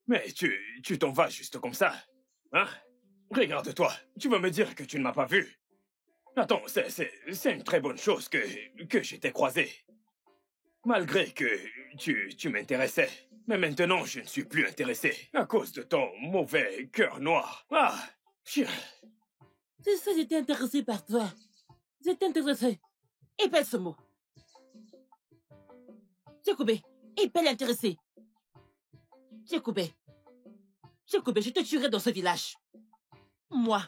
Mais tu t'en vas juste comme ça, hein? Regarde-toi, tu vas me dire que tu ne m'as pas vu. Attends, c'est une très bonne chose que je t'ai croisé. Malgré que tu m'intéressais. Mais maintenant, je ne suis plus intéressé à cause de ton mauvais cœur noir. Ah, C'est ça, j'étais intéressé par toi. J'étais intéressé. Épelle ce mot. Tchekubé, épelle intéressé. Tchekubé, je te tuerai dans ce village. Moi,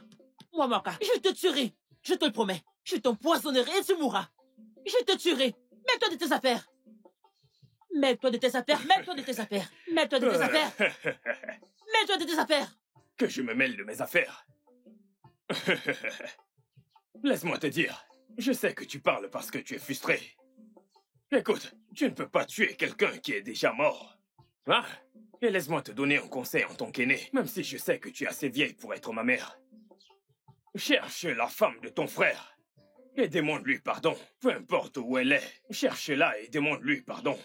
Maka, je te tuerai. Je te le promets. Je t'empoisonnerai et tu mourras. Je te tuerai. Mets-toi de tes affaires. Mets-toi de tes affaires. Mets-toi de tes affaires. Mets-toi de tes affaires. Mets-toi de tes affaires. Que je me mêle de mes affaires. Laisse-moi te dire, je sais que tu parles parce que tu es frustré. Écoute, tu ne peux pas tuer quelqu'un qui est déjà mort. Hein? Et laisse-moi te donner un conseil en tant qu'aîné, même si je sais que tu es assez vieille pour être ma mère. Cherche la femme de ton frère et demande-lui pardon, peu importe où elle est. Cherche-la et demande-lui pardon.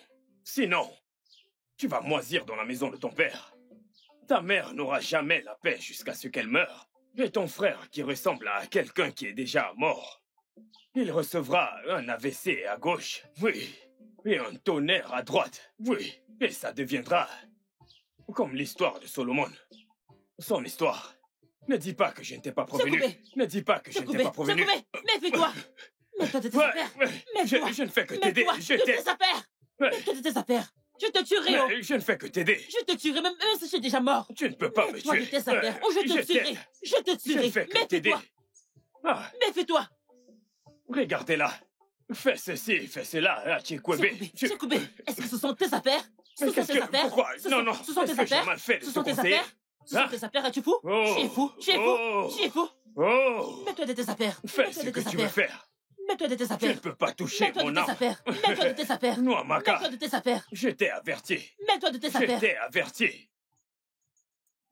Sinon, tu vas moisir dans la maison de ton père. Ta mère n'aura jamais la paix jusqu'à ce qu'elle meure. Et ton frère, qui ressemble à quelqu'un qui est déjà mort, il recevra un AVC à gauche, oui, et un tonnerre à droite, oui, et ça deviendra comme l'histoire de Solomon. Son histoire. Ne dis pas que je ne t'ai pas prévenu. Ne dis pas que je ne t'ai pas prévenu. Méfie-toi. Mets-toi de tes affaires. Mets-toi. Je ne fais que t'aider. Je t'ai... tes affaires. Mets-toi de tes affaires. Je te tuerai. Oh. Je ne fais que t'aider. Je te tuerai même si je suis déjà mort. Tu ne peux pas me tuer. Mets-toi de tes affaires. Oh, je te tuerai. Je te tuerai. Je ne fais que t'aider. Méfie-toi. Regardez-la. Fais ceci, fais cela, à Tchekwebe. Tchekwebe, est-ce que ce sont tes affaires? Ce sont tes affaires? Pourquoi? Non, ce sont tes affaires? Mal fait de ce sont tes affaires? Ce sont tes affaires, es-tu fou? Tu es fou, tu es fou, tu es fou. Mets-toi de tes affaires. Fais ce que tu veux faire. Mets-toi de tes affaires. Tu ne peux pas toucher mon âme. Mets-toi de tes affaires. Noamaka. Mets-toi de tes affaires. Je t'ai averti. Mets-toi de tes affaires. Je t'ai averti.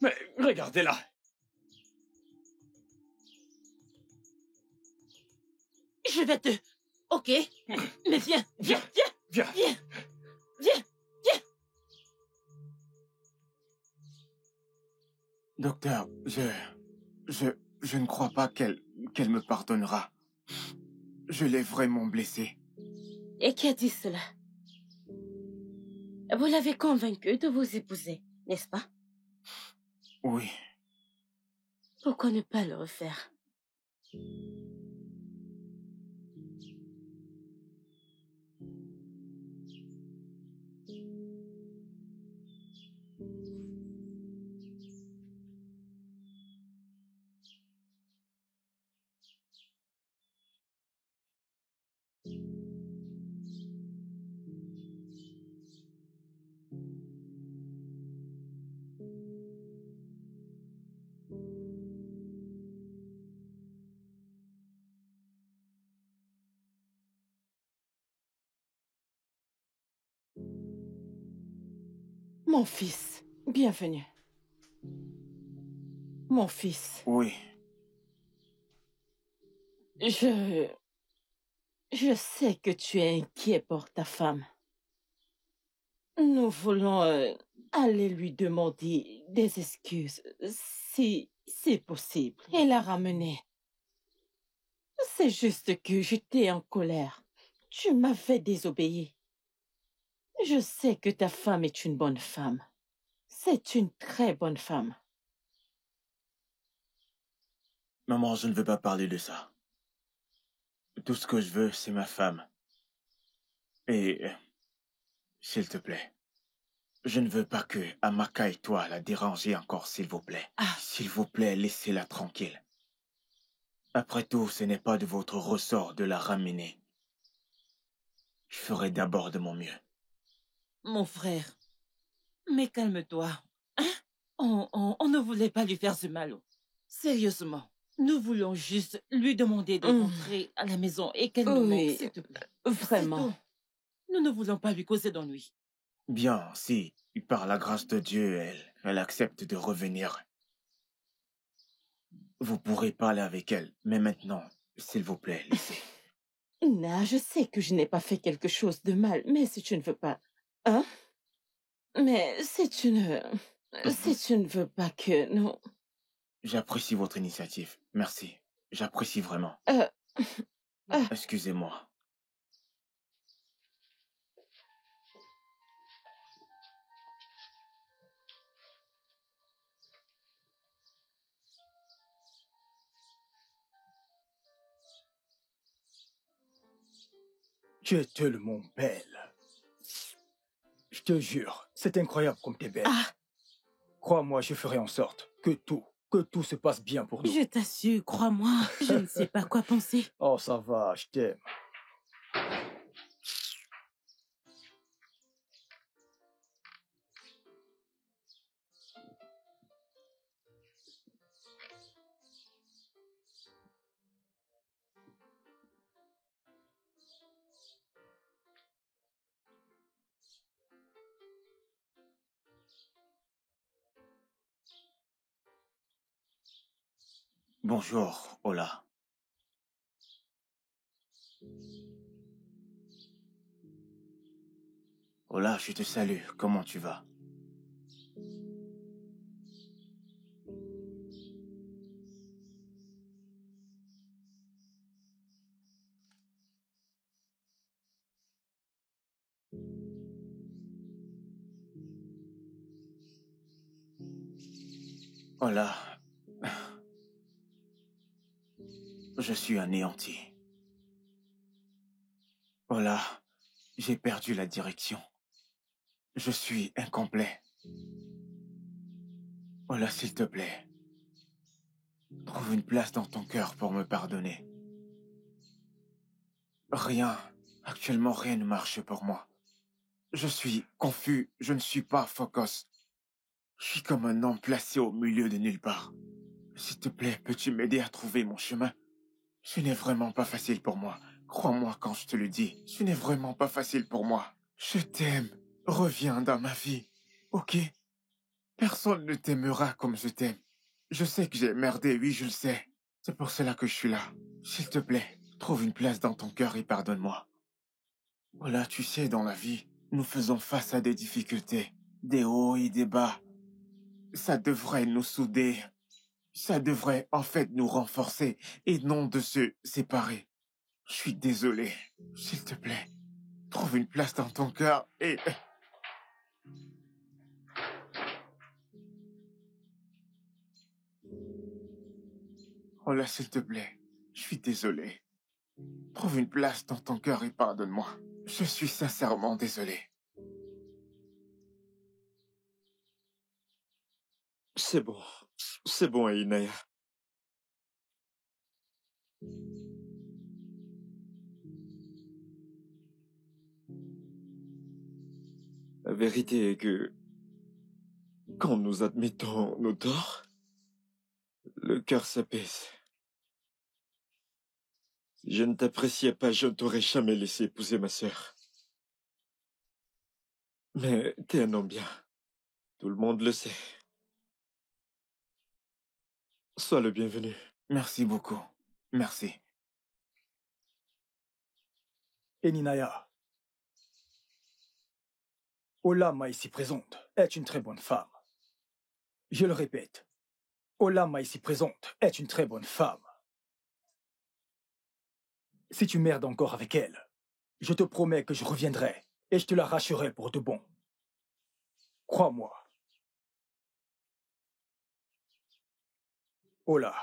Mais regardez-la. Je vais te... Ok. Mais viens. Docteur, je ne crois pas qu'elle me pardonnera. Je l'ai vraiment blessée. Et qui a dit cela? Vous l'avez convaincue de vous épouser, n'est-ce pas? Oui. Pourquoi ne pas le refaire? Mon fils, bienvenue. Mon fils, Oui. je sais que tu es inquiet pour ta femme. Nous voulons aller lui demander des excuses, si c'est possible, et la ramener. C'est juste que j'étais en colère. Tu m'avais désobéi. Je sais que ta femme est une bonne femme. C'est une très bonne femme. Maman, je ne veux pas parler de ça. Tout ce que je veux, c'est ma femme. Et, s'il te plaît, je ne veux pas que Amaka et toi la dérangez encore, s'il vous plaît. Ah. S'il vous plaît, laissez-la tranquille. Après tout, ce n'est pas de votre ressort de la ramener. Je ferai d'abord de mon mieux. Mon frère, mais calme-toi. Hein? On ne voulait pas lui faire du mal. Sérieusement, nous voulons juste lui demander de rentrer à la maison et qu'elle nous manque, s'il te plaît. Vraiment. Nous ne voulons pas lui causer d'ennui. Bien, si, par la grâce de Dieu, elle accepte de revenir. Vous pourrez parler avec elle, mais maintenant, s'il vous plaît, laissez. Ina, je sais que je n'ai pas fait quelque chose de mal, mais si tu ne veux pas... Hein? Mais si tu ne... Si tu ne veux pas que... Non... J'apprécie votre initiative. Merci. J'apprécie vraiment. Excusez-moi. Tu es tellement belle. Je te jure, c'est incroyable comme t'es belle. Ah, Crois-moi, je ferai en sorte que tout se passe bien pour nous. je t'assure, crois-moi, je ne sais pas quoi penser. Oh, ça va, je t'aime. Bonjour, Ola. Ola, je te salue. Comment tu vas? Ola, je suis anéanti. Ola, j'ai perdu la direction. Je suis incomplet. Ola, s'il te plaît, trouve une place dans ton cœur pour me pardonner. Actuellement rien ne marche pour moi. Je suis confus, je ne suis pas focus. Je suis comme un homme placé au milieu de nulle part. S'il te plaît, peux-tu m'aider à trouver mon chemin? Ce n'est vraiment pas facile pour moi. Crois-moi quand je te le dis. Ce n'est vraiment pas facile pour moi. Je t'aime. Reviens dans ma vie. Ok? Personne ne t'aimera comme je t'aime. Je sais que j'ai merdé, oui, je le sais. C'est pour cela que je suis là. S'il te plaît, trouve une place dans ton cœur et pardonne-moi. Voilà, tu sais, dans la vie, nous faisons face à des difficultés, des hauts et des bas. Ça devrait nous souder. Ça devrait en fait nous renforcer et non de se séparer. Je suis désolé. S'il te plaît, trouve une place dans ton cœur et... Oh là, s'il te plaît, je suis désolé. Trouve une place dans ton cœur et pardonne-moi. Je suis sincèrement désolé. C'est bon. C'est bon, Inaya. La vérité est que quand nous admettons nos torts, le cœur s'apaise. Si je ne t'appréciais pas, je ne t'aurais jamais laissé épouser ma sœur. Mais t'es un homme bien. Tout le monde le sait. Sois le bienvenu. Merci beaucoup. Merci. Eninaya, Olama ici présente est une très bonne femme. Je le répète, Olama ici présente est une très bonne femme. Si tu merdes encore avec elle, je te promets que je reviendrai et je te l'arracherai pour de bon. Crois-moi. Ola.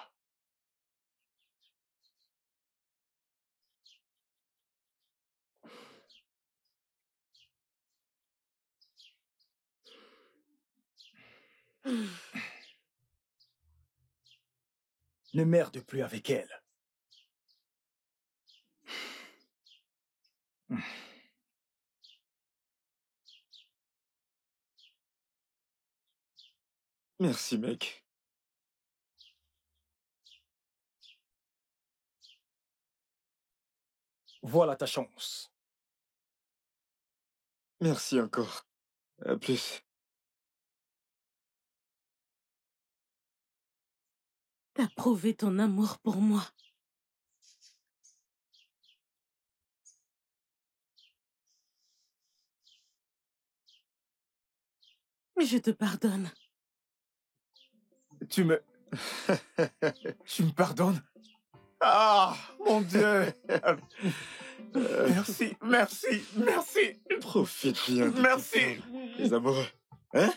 Ne merde plus avec elle. Merci, mec. Voilà ta chance. Merci encore. À plus. T'as prouvé ton amour pour moi. Je te pardonne. Tu me pardonnes? Ah, mon Dieu! Merci, merci, merci. Profite bien. de Merci. tes femmes, les amoureux. Hein?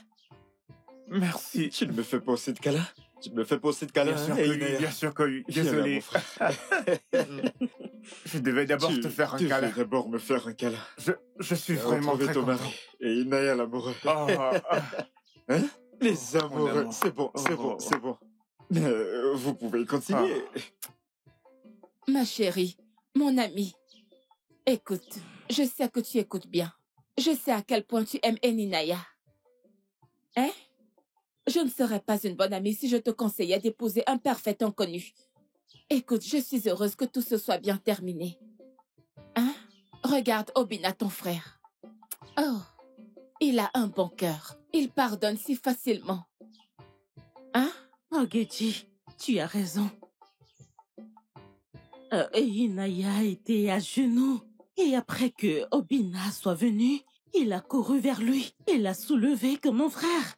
Merci. Tu ne me fais pas aussi de câlins? Tu me fais pas aussi de câlins? Bien sûr hein, que oui, Inaya? bien sûr que oui. Viens là, Désolé. mon frère. Je devais d'abord te faire un tu câlin. devais d'abord me faire un câlin. Je suis T'as vraiment retrouvé très ton content. mari et Inaya l'amoureux. Hein? Les amoureux, amour. c'est bon, c'est bon, c'est bon. Mais vous pouvez continuer. Ma chérie, mon amie, écoute, je sais que tu écoutes bien. Je sais à quel point tu aimes Eninaya. Hein? Je ne serais pas une bonne amie si je te conseillais d'épouser un parfait inconnu. Écoute, je suis heureuse que tout se soit bien terminé. Hein? Regarde Obina, ton frère. Oh, il a un bon cœur. Il pardonne si facilement. Hein? Oh, Geji, tu as raison. Inaya était à genoux. Et après que Obina soit venu, il a couru vers lui. Il l'a soulevé comme mon frère.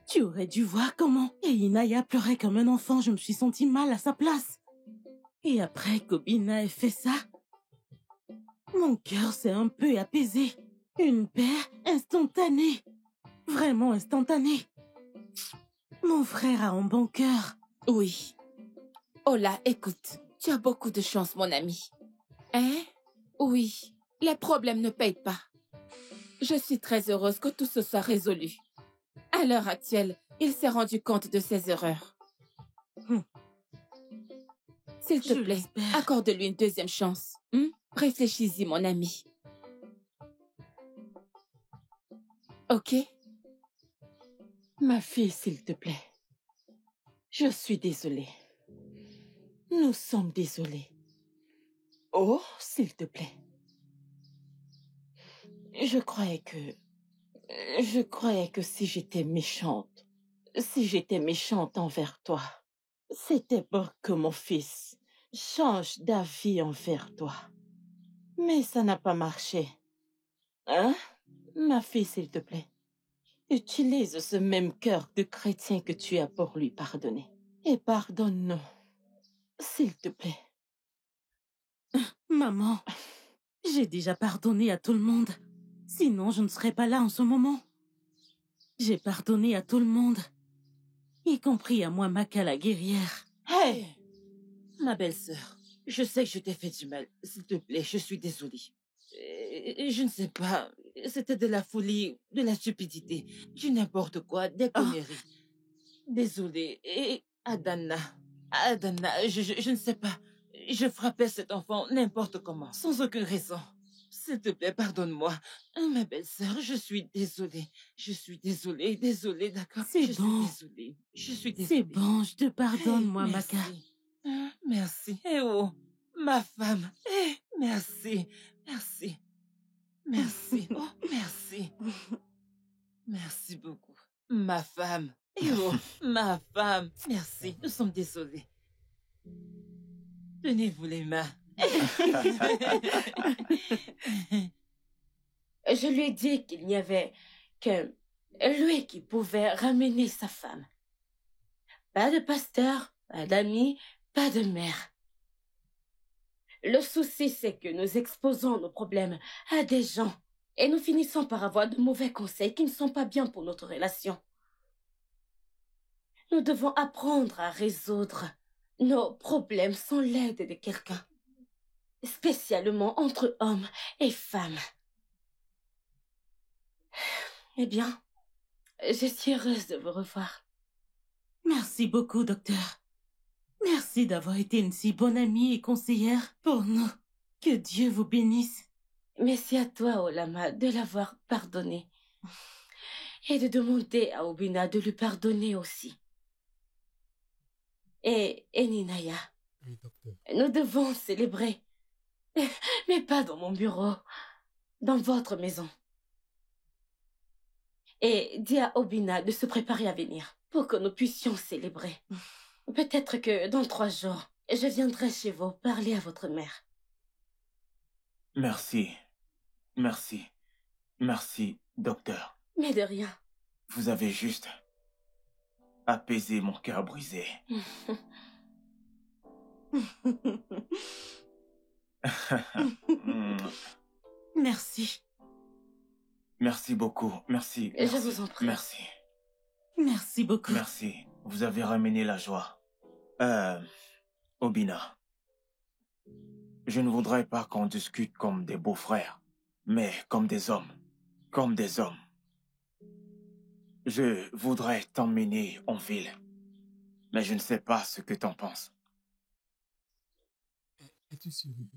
Tu aurais dû voir comment. Et Inaya pleurait comme un enfant. Je me suis sentie mal à sa place. Et après qu'Obina ait fait ça, mon cœur s'est un peu apaisé. Une paix instantanée. Vraiment instantanée. Mon frère a un bon cœur. Oui. Ola, écoute, tu as beaucoup de chance, mon ami. Hein? Oui, les problèmes ne payent pas. Je suis très heureuse que tout se soit résolu. À l'heure actuelle, il s'est rendu compte de ses erreurs. S'il te plaît, accorde-lui une deuxième chance. Réfléchis-y, mon ami. Ok? Ma fille, s'il te plaît. Je suis désolée. Nous sommes désolés. Oh, s'il te plaît. Je croyais que si j'étais méchante envers toi, c'était pour que mon fils change d'avis envers toi. Mais ça n'a pas marché. Hein? Ma fille, s'il te plaît. Utilise ce même cœur de chrétien que tu as pour lui pardonner. Et pardonne-nous. S'il te plaît. Maman, j'ai déjà pardonné à tout le monde. Sinon, je ne serais pas là en ce moment. J'ai pardonné à tout le monde. Y compris à moi, Maka la guerrière. Hey! Ma belle-sœur, je sais que je t'ai fait du mal. S'il te plaît, je suis désolée. Je ne sais pas. C'était de la folie, de la stupidité, du n'importe quoi, des conneries. Désolée. Et Adana, je ne sais pas. Je frappais cet enfant n'importe comment, sans aucune raison. S'il te plaît, pardonne-moi. Ma belle-sœur, je suis désolée. Je suis désolée, d'accord? C'est bon. Je suis désolée. C'est bon, je te pardonne, moi, merci. Maka. Merci. Eh oh, ma femme. Merci. Merci. Oh, merci. Merci beaucoup. femme. Oh, ma femme. Merci, nous sommes désolés. Tenez-vous les mains. Je lui ai dit qu'il n'y avait que lui qui pouvait ramener sa femme. Pas de pasteur, pas d'amis, pas de mère. Le souci, c'est que nous exposons nos problèmes à des gens et nous finissons par avoir de mauvais conseils qui ne sont pas bien pour notre relation. Nous devons apprendre à résoudre nos problèmes sans l'aide de quelqu'un, spécialement entre hommes et femmes. Eh bien, je suis heureuse de vous revoir. Merci beaucoup, docteur. Merci d'avoir été une si bonne amie et conseillère pour nous. Que Dieu vous bénisse. Merci à toi, Olama, de l'avoir pardonné. Et de demander à Obina de lui pardonner aussi. Et Ninaya, Oui, docteur. nous devons célébrer. Mais pas dans mon bureau, dans votre maison. Et dis à Obina de se préparer à venir pour que nous puissions célébrer. Peut-être que dans 3 jours, je viendrai chez vous parler à votre mère. Merci. Merci. Merci, docteur. Mais de rien. Vous avez juste apaisé mon cœur brisé. Merci. Merci beaucoup. Merci. Je Merci. vous en prie. Merci. Merci beaucoup. Merci. Vous avez ramené la joie. Obina. Je ne voudrais pas qu'on discute comme des beaux-frères, mais comme des hommes. Comme des hommes. Je voudrais t'emmener en ville, mais je ne sais pas ce que t'en penses. Es-tu sérieux?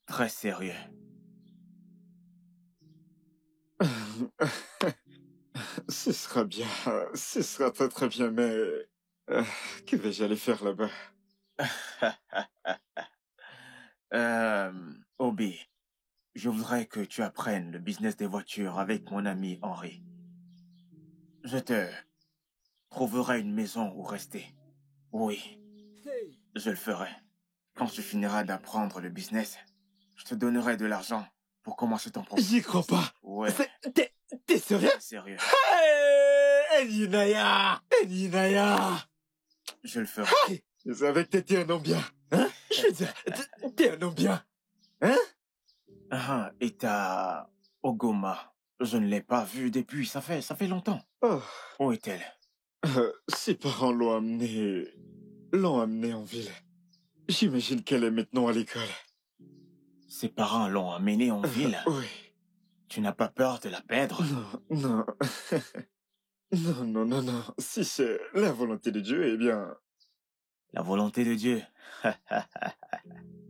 Très sérieux. Ce sera bien, ce sera très très bien, mais que vais-je aller faire là-bas? Obi, je voudrais que tu apprennes le business des voitures avec mon ami Henri. Je te trouverai une maison où rester. Oui, je le ferai. Quand tu finiras d'apprendre le business, je te donnerai de l'argent pour commencer ton projet. J'y crois pas. Ouais, T'es sérieux? sérieux. Hey, Ninaya! Je le ferai. Je savais que t'étais un homme bien. Hein? Je veux dire, t'es un homme bien. Hein? Ah, et ta Ogoma, je ne l'ai pas vue depuis, ça fait longtemps. Oh, Où est-elle? ses parents l'ont amenée en ville. J'imagine qu'elle est maintenant à l'école. Ses parents l'ont amenée en ville. Oui. Tu n'as pas peur de la perdre? Non. Non. Si c'est la volonté de Dieu, eh bien... La volonté de Dieu.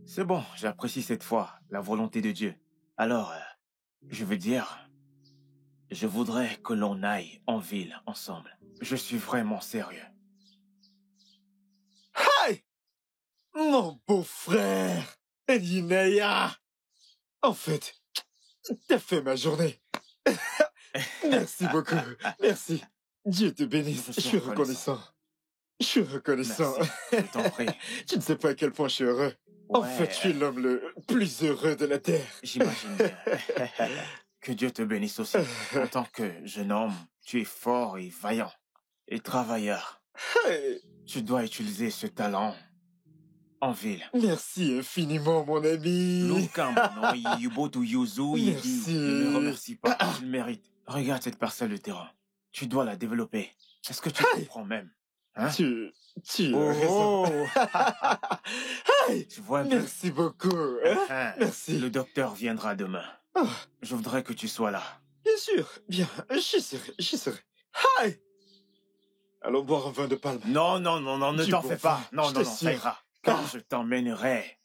C'est bon, j'apprécie cette fois la volonté de Dieu. Alors, je veux dire, je voudrais que l'on aille en ville ensemble. Je suis vraiment sérieux. Hey! Mon beau-frère, Ninaya! En fait, t'as fait ma journée. Merci beaucoup. Merci. Dieu te bénisse. Je suis reconnaissant. Je suis reconnaissant. Merci, je t'en prie. Tu ne sais pas à quel point je suis heureux. En Ouais, fait, je suis l'homme le plus heureux de la Terre. j'imagine bien. Que Dieu te bénisse aussi. En tant que jeune homme, tu es fort et vaillant. Et travailleur. Hey! Tu dois utiliser ce talent en ville. Merci infiniment, mon ami. Lukambo, Yubotu Yuzu, Yidi. Merci. Ne me remercie pas, tu le mérites. Regarde cette parcelle de terrain. Tu dois la développer. Est-ce que tu comprends même? Hein? Tu Oh, as raison. Hey! tu vois un peu? Merci beaucoup. Hein? Merci. Le docteur viendra demain. Oh, Je voudrais que tu sois là. bien sûr. Bien, j'y serai. Hey! Allons boire un vin de palme. Non, ne Du t'en bon fais pas. vin, Non, je ça t'assure. ira. Quand je t'emmènerai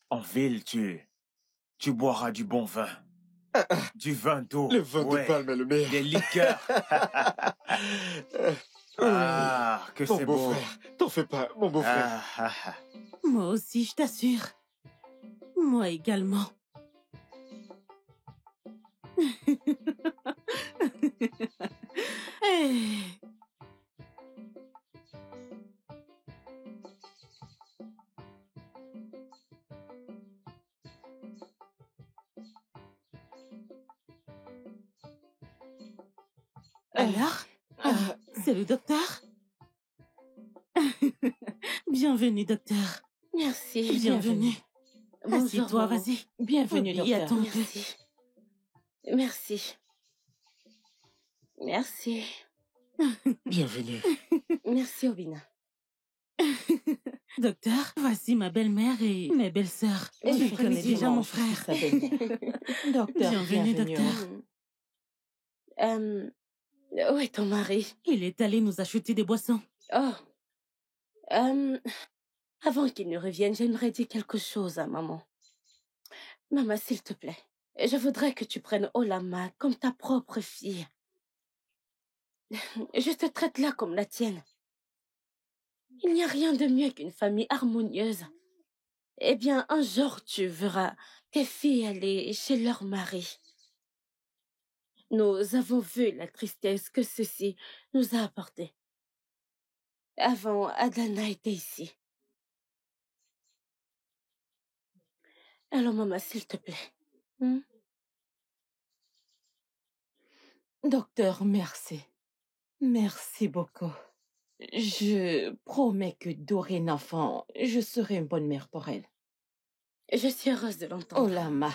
en ville, tu boiras du bon vin. Du vin d'eau. Le vin Ouais. de palme est le meilleur. Des liqueurs. Ah, que Mon c'est beau. beau-frère. T'en fais pas, mon beau-frère. Ah. Moi aussi, je t'assure. Moi également. Alors, c'est le docteur? Bienvenue, docteur. Merci. Bienvenue. Bonjour, Assieds-toi, maman. vas-y. Bienvenue, Oui, docteur. attends. Merci. Merci. Merci. Bienvenue. Merci, Obina. Docteur, voici ma belle-mère et mes belles-sœurs. Et Je je connais suis déjà moi, mon je suis frère. sa belle-mère. Docteur, Bienvenue, bienvenue. docteur. Où est ton mari? Il est allé nous acheter des boissons. Oh. Avant qu'il ne revienne, j'aimerais dire quelque chose à maman. Maman, s'il te plaît, je voudrais que tu prennes Olama comme ta propre fille. Je te traite là comme la tienne. Il n'y a rien de mieux qu'une famille harmonieuse. Eh bien, un jour, tu verras tes filles aller chez leur mari. Nous avons vu la tristesse que ceci nous a apportée. Avant, Adana était ici. Alors, maman, s'il te plaît. Docteur, merci. Merci beaucoup. Je promets que dorénavant, je serai une bonne mère pour elle. Je suis heureuse de l'entendre. Olama,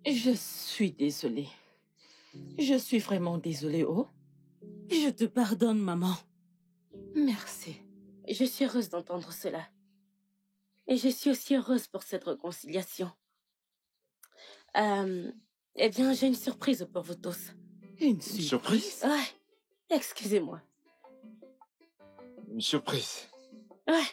je suis désolée. Je suis vraiment désolée, oh. Je te pardonne, maman. Merci. Je suis heureuse d'entendre cela. Et je suis aussi heureuse pour cette réconciliation. Eh bien, j'ai une surprise pour vous tous. Une Une surprise? Ouais, excusez-moi. Une surprise. Ouais.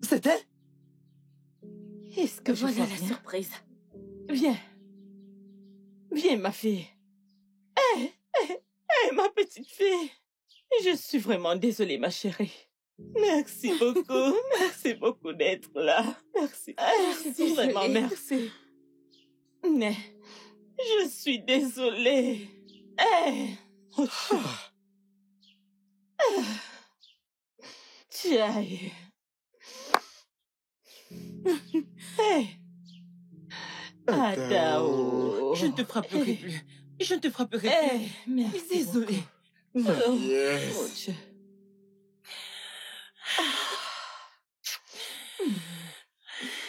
C'est elle? Est-ce que je Voilà vois la bien? surprise. Viens. Viens, ma fille. Ma petite fille. Je suis vraiment désolée, ma chérie. Merci beaucoup. Merci beaucoup d'être là. Merci. Merci, Vraiment, désolée. merci. Mais je suis désolée. Oh, tiens. Adao. Je ne te frapperai plus. Je ne te frapperai plus. Merci. Désolée. beaucoup. Oh, Yes. oh Dieu.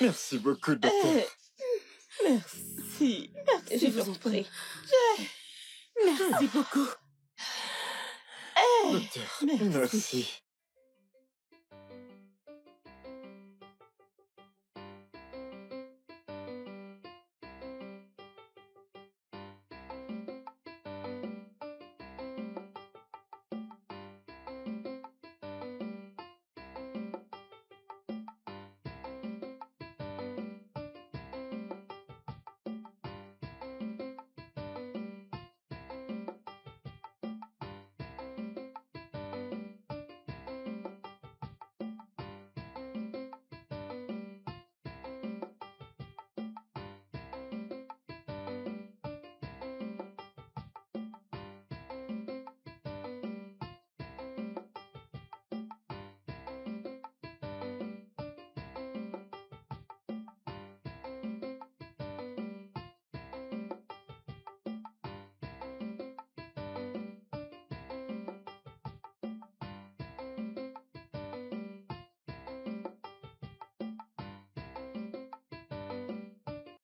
Merci beaucoup, docteur. Merci. Merci. Je vous en prie. Merci beaucoup. Docteur, Merci. merci.